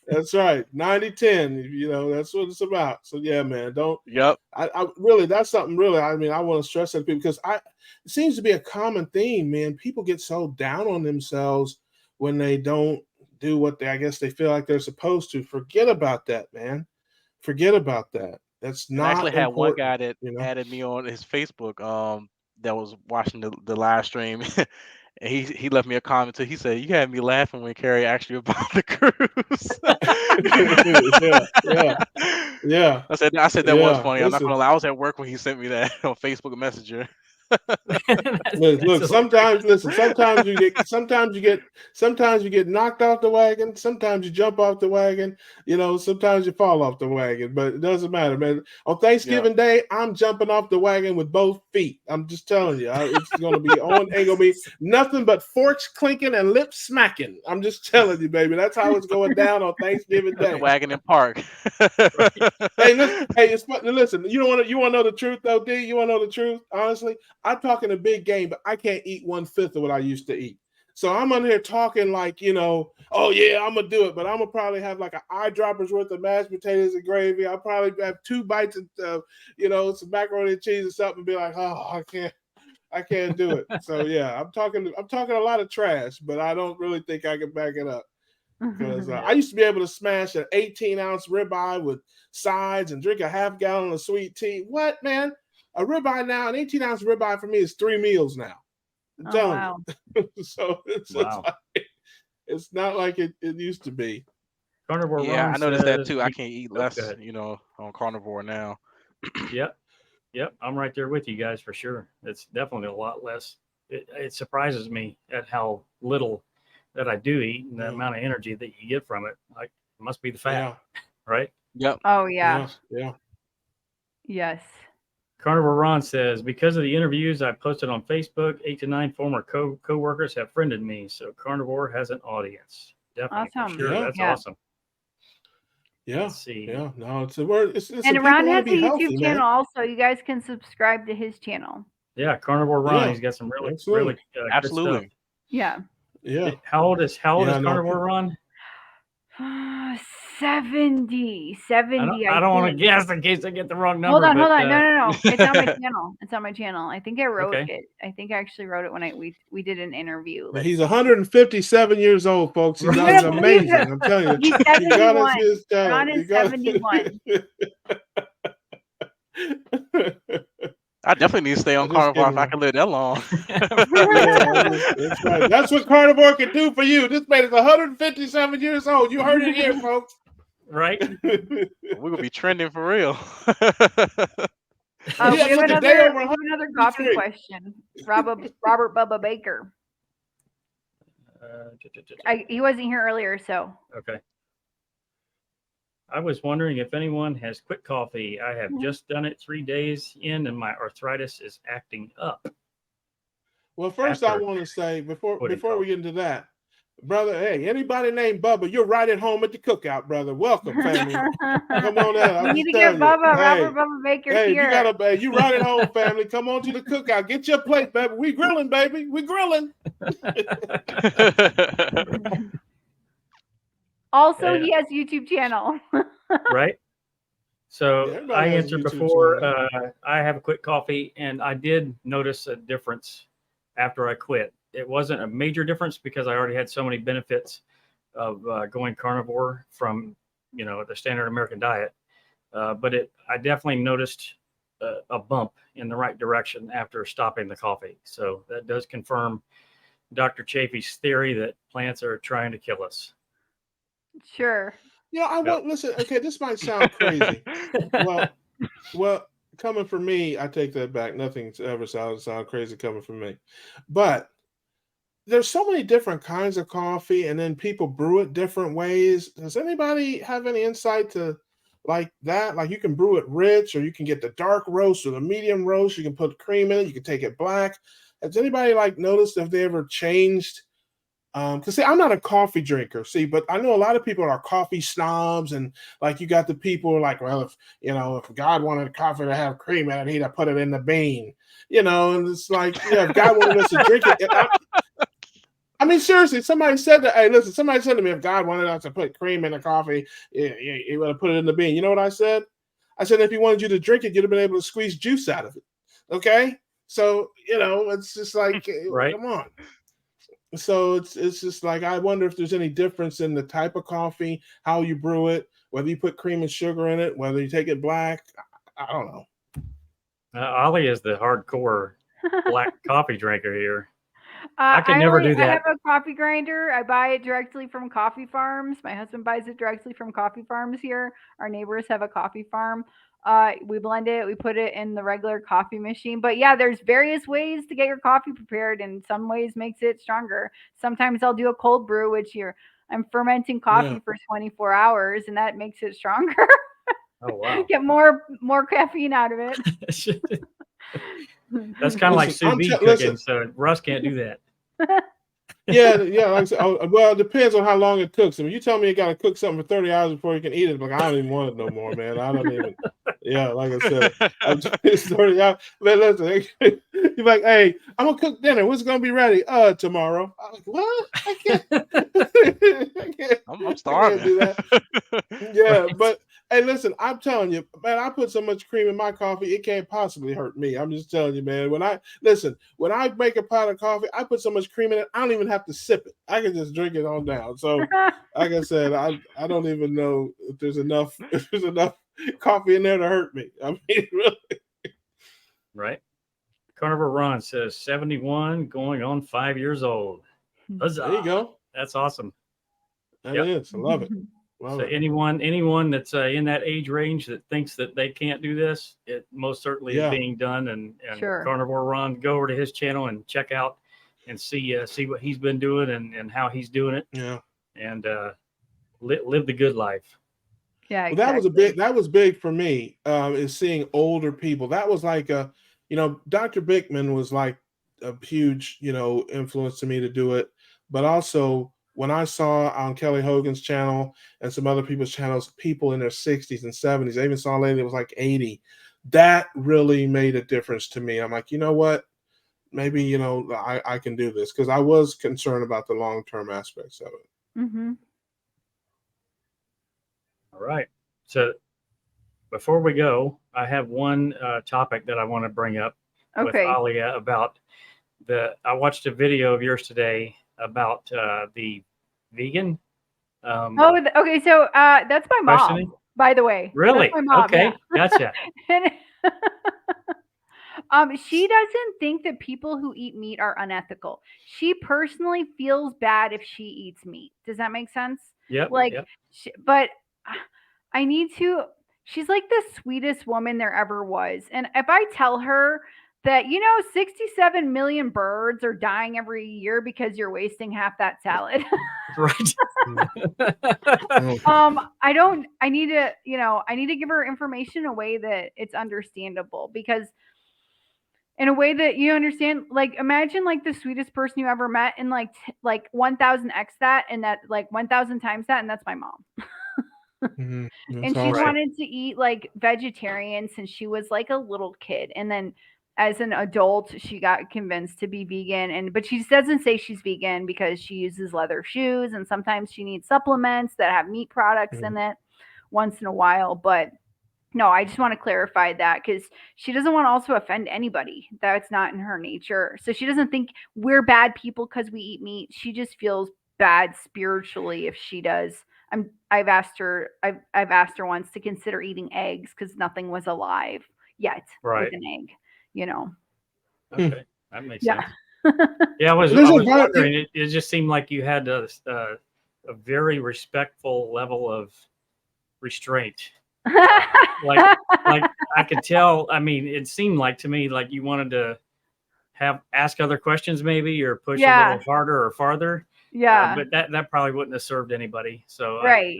That's right. 90-10, that's what it's about. So yeah, man, I really, that's something really, I mean, I want to stress that people, because it seems to be a common theme, man. People get so down on themselves when they don't do what I guess they feel like they're supposed to. Forget about that, man. Forget about that. That's not. I actually had one important, guy that added me on his Facebook that was watching the live stream. And he left me a comment too. He said, "You had me laughing when Carrie asked you about the cruise." yeah. I said that was funny. I'm not Listen. gonna lie. I was at work when he sent me that on Facebook Messenger. Look, sometimes you get knocked off the wagon, sometimes you jump off the wagon, sometimes you fall off the wagon, but it doesn't matter, man. On Thanksgiving Day, I'm jumping off the wagon with both feet. I'm just telling you, it's going to be on. Ain't going to be nothing but forks clinking and lips smacking. I'm just telling you, baby. That's how it's going down on Thanksgiving Day. The wagon in park. Hey, it's fun. Listen, you want to know the truth though, D? You want to know the truth? Honestly, I'm talking a big game, but I can't eat 1/5 of what I used to eat. So I'm on here talking like, oh yeah, I'm gonna do it, but I'm gonna probably have like an eyedropper's worth of mashed potatoes and gravy. I'll probably have 2 bites of, some macaroni and cheese or something, and be like, oh, I can't do it. So yeah, I'm talking a lot of trash, but I don't really think I can back it up. Because I used to be able to smash an 18-ounce ribeye with sides and drink a half gallon of sweet tea. What, man? A ribeye now, an 18-ounce ribeye for me is 3 meals now. I'm telling you. So it's not like it used to be. Carnivore I noticed that too. I can't eat less, on carnivore now. Yep. I'm right there with you guys for sure. It's definitely a lot less. It surprises me at how little that I do eat and the amount of energy that you get from it. Like, it must be the fat, right? Yep. Oh yeah. Yeah. Yes. Carnivore Ron says, because of the interviews I posted on Facebook, 8 to 9 former co-workers have friended me. So Carnivore has an audience. Definitely. Awesome. Sure. That's awesome. Yeah. Let's see. Yeah. No, it's a word. And Ron has a YouTube channel also. You guys can subscribe to his channel. Yeah, Carnivore Ron. He's got some really good stuff. Yeah. Yeah. How old is Carnivore Ron? 70. I don't want to guess in case I get the wrong number. Hold on. No. It's on my channel. It's on my channel. I think I wrote it. I think I actually wrote it when we did an interview. He's 157 years old, folks. He's amazing. I'm telling you. He's 71. Ron is 71. I definitely need to stay on carnivore if I can live that long. That's right. That's what carnivore can do for you. This man is 157 years old. You heard it here, folks. Right? We're gonna be trending for real. We have another coffee question. Robert Bubba Baker. He wasn't here earlier, so. Okay. I was wondering if anyone has quit coffee. I have just done it 3 days in, and my arthritis is acting up. Well, first I want to say before we get into that, brother. Hey, anybody named Bubba, you're right at home at the cookout, brother. Welcome, family. Come on out. We need to get Bubba, Robert Bubba Baker here. You right at home, family. Come on to the cookout. Get your plate, baby. We grilling, baby. We grilling. Also, he has YouTube channel. Right. So I answered before. I have a quit coffee, and I did notice a difference after I quit. It wasn't a major difference because I already had so many benefits of going carnivore from, the standard American diet. But I definitely noticed a bump in the right direction after stopping the coffee. So that does confirm Dr. Chafee's theory that plants are trying to kill us. Sure. Listen. Okay, this might sound crazy. well, coming from me, I take that back. Nothing's ever sound crazy coming from me, but there's so many different kinds of coffee, and then people brew it different ways. Does anybody have any insight to like that? Like, you can brew it rich, or you can get the dark roast or the medium roast. You can put cream in it. You can take it black. Has anybody noticed if they ever changed? Because I'm not a coffee drinker, but I know a lot of people are coffee snobs, and you got the people well, if God wanted coffee to have cream in it, he'd have put it in the bean, and it's if God wanted us to drink it. I mean, seriously, somebody said that. Hey, listen, somebody said to me, if God wanted us to put cream in the coffee, he would have put it in the bean. You know what I said? I said, if he wanted you to drink it, you'd have been able to squeeze juice out of it. Okay, so it's just right. Come on. So it's just like, I wonder if there's any difference in the type of coffee, how you brew it, whether you put cream and sugar in it, whether you take it black. I don't know. Ollie is the hardcore black coffee drinker here. I can never do that. I have a coffee grinder. I buy it directly from coffee farms. My husband buys it directly from coffee farms here. Our neighbors have a coffee farm. We blend it. We put it in the regular coffee machine. But yeah, there's various ways to get your coffee prepared, and some ways makes it stronger. Sometimes I'll do a cold brew, which I'm fermenting coffee for 24 hours, and that makes it stronger. Oh wow! Get more caffeine out of it. That's kind of like sous vide cooking, so Russ can't do that. Yeah. Like I said, well, it depends on how long it cooks. I mean, you tell me you got to cook something for 30 hours before you can eat it. Like, I don't even want it no more, man. I don't even. Yeah, like I said, I'm just 30 hours. Man, listen, you're like, hey, I'm gonna cook dinner. When's it gonna be ready? Tomorrow. I'm like, what? I can't. I'm starving. I can't do that. Yeah, but hey, listen, I'm telling you, man, I put so much cream in my coffee, it can't possibly hurt me. I'm just telling you, man. When I make a pot of coffee, I put so much cream in it, I don't even have to sip it. I can just drink it on down. So, like I said, I don't even know if there's enough coffee in there to hurt me. I mean, really. Right. Carnivore Ron says 71, going on 5 years old. Huzzah. There you go. That's awesome. That is. I love it. So anyone that's in that age range that thinks that they can't do this, it most certainly is being done. And sure. Carnivore Ron, go over to his channel and check out and see what he's been doing and how he's doing it. Yeah. And live the good life. Yeah. Well, exactly. that was big for me. Is seeing older people. That was like Dr. Bickman was like a huge, influence to me to do it. But also, when I saw on Kelly Hogan's channel and some other people's channels, people in their 60s and 70s, I even saw a lady that was like 80. That really made a difference to me. I'm like, you know what? Maybe, I can do this, because I was concerned about the long-term aspects of it. Mm-hmm. All right. So before we go, I have one topic that I want to bring up with Alia about I watched a video of yours today about the vegan. Okay. So that's my mom, by the way. Really? That's my mom, okay. Yeah. Gotcha. She doesn't think that people who eat meat are unethical. She personally feels bad if she eats meat. Does that make sense? Yep. Like, but I need to. She's like the sweetest woman there ever was. And if I tell her that, 67 million birds are dying every year because you're wasting half that salad. Right. I need to give her information in a way that it's understandable, because in a way that you understand, like, imagine like the sweetest person you ever met, and like 1000x that, and that like 1000 times that, and that's my mom. Mm-hmm. And she wanted to eat like vegetarian since she was like a little kid, and then as an adult she got convinced to be vegan, but she doesn't say she's vegan because she uses leather shoes, and sometimes she needs supplements that have meat products in it once in a while. But no, I just want to clarify that, because she doesn't want to also offend anybody. That's not in her nature. So she doesn't think we're bad people because we eat meat. She just feels bad spiritually if she does. I've asked her once to consider eating eggs, because nothing was alive yet with an egg. Okay, that makes sense. Yeah, I was wondering. It just seemed like you had a very respectful level of restraint. like I could tell. I mean, it seemed like to me like you wanted to ask other questions maybe, or push a little harder or farther. Yeah. But that probably wouldn't have served anybody. So right.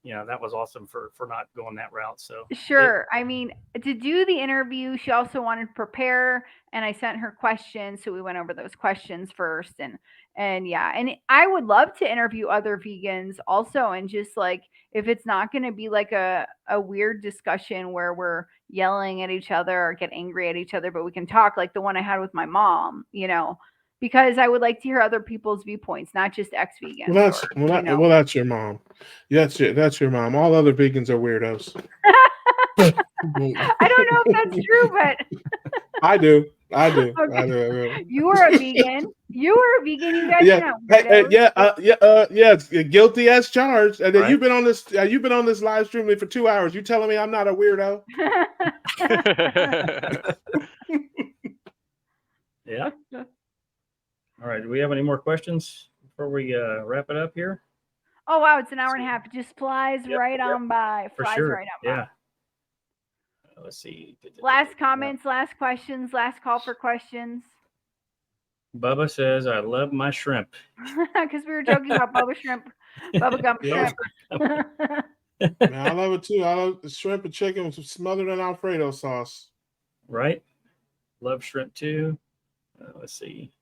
That was awesome for not going that route. So sure. I mean, to do the interview, she also wanted to prepare, and I sent her questions, so we went over those questions first, and I would love to interview other vegans also, and just like, if it's not going to be like a weird discussion where we're yelling at each other or get angry at each other, but we can talk like the one I had with my mom, because I would like to hear other people's viewpoints, not just ex-vegans. Well, that's your mom. That's your mom. All other vegans are weirdos. I don't know if that's true, but I do. I do. Okay. I do. You were a vegan. You were a vegan. You guys Yeah. Guilty as charged. And then you've been on this. You've been on this live stream for 2 hours. You telling me I'm not a weirdo? Yeah. All right. Do we have any more questions before we wrap it up here? Oh wow, it's an hour and a half. It just flies right on by. For Flies sure. right on by. Yeah. Let's see. Last comments, last questions, last call for questions. Bubba says, I love my shrimp. Because we were joking about Bubba shrimp, Bubba gum shrimp. Man, I love it too. I love the shrimp and chicken smothered in Alfredo sauce. Right. Love shrimp too. Let's see.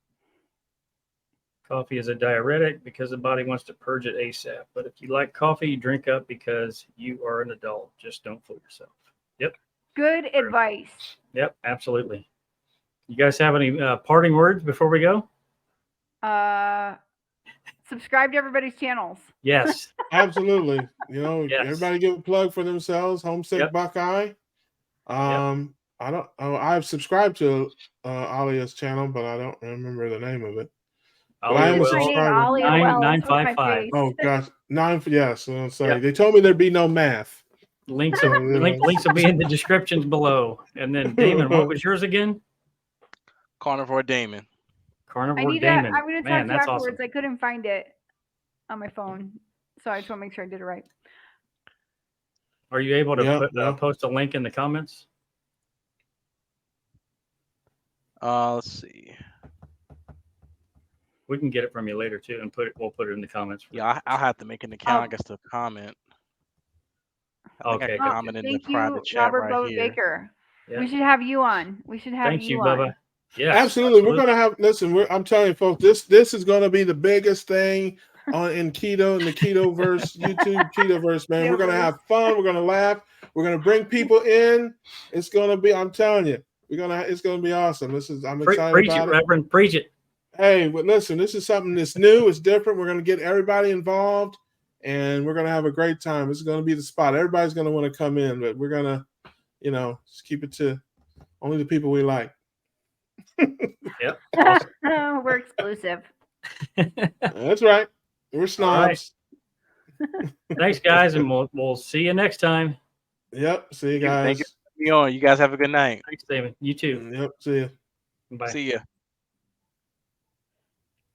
Coffee is a diuretic because the body wants to purge it ASAP. But if you like coffee, drink up because you are an adult. Just don't fool yourself. Yep. Good advice. Yep, absolutely. You guys have any parting words before we go? Subscribe to everybody's channels. Yes. Absolutely. Everybody give a plug for themselves. Homesick Buckeye. I've subscribed to Alia's channel, but I don't remember the name of it. But I am a subscriber. 955. Oh gosh, 9. Yes. They told me there'd be no math. Links will be in the descriptions below. And then Damon, what was yours again? Carnivore Damon. Carnivore Damon. I'm going to talk to you afterwards. Awesome. I couldn't find it on my phone, so I just want to make sure I did it right. Are you able to post a link in the comments? Let's see. We can get it from you later too, and we'll put it in the comments. Yeah, I'll have to make an account, I guess, to comment. I think I comment in the private chat right here. Baker. Yeah. We should have you on. Thank you, Bubba. Yeah, absolutely. We're gonna have. Listen, I'm telling you, folks, this is gonna be the biggest thing in keto, in the Ketoverse, YouTube Ketoverse, man. We're gonna have fun. We're gonna laugh. We're gonna bring people in. It's gonna be. I'm telling you, it's gonna be awesome. I'm excited preach about it, Reverend. Preach it. Hey, but listen, this is something that's new. It's different. We're gonna get everybody involved, and we're gonna have a great time. This is gonna be the spot. Everybody's gonna want to come in, but we're gonna, just keep it to only the people we like. Yep. Awesome. We're exclusive. That's right. We're snobs. Right. Thanks, guys, and we'll see you next time. Yep. See you guys. Thank you for being on. You guys have a good night. Thanks, David. You too. Yep. See you. Bye. See ya.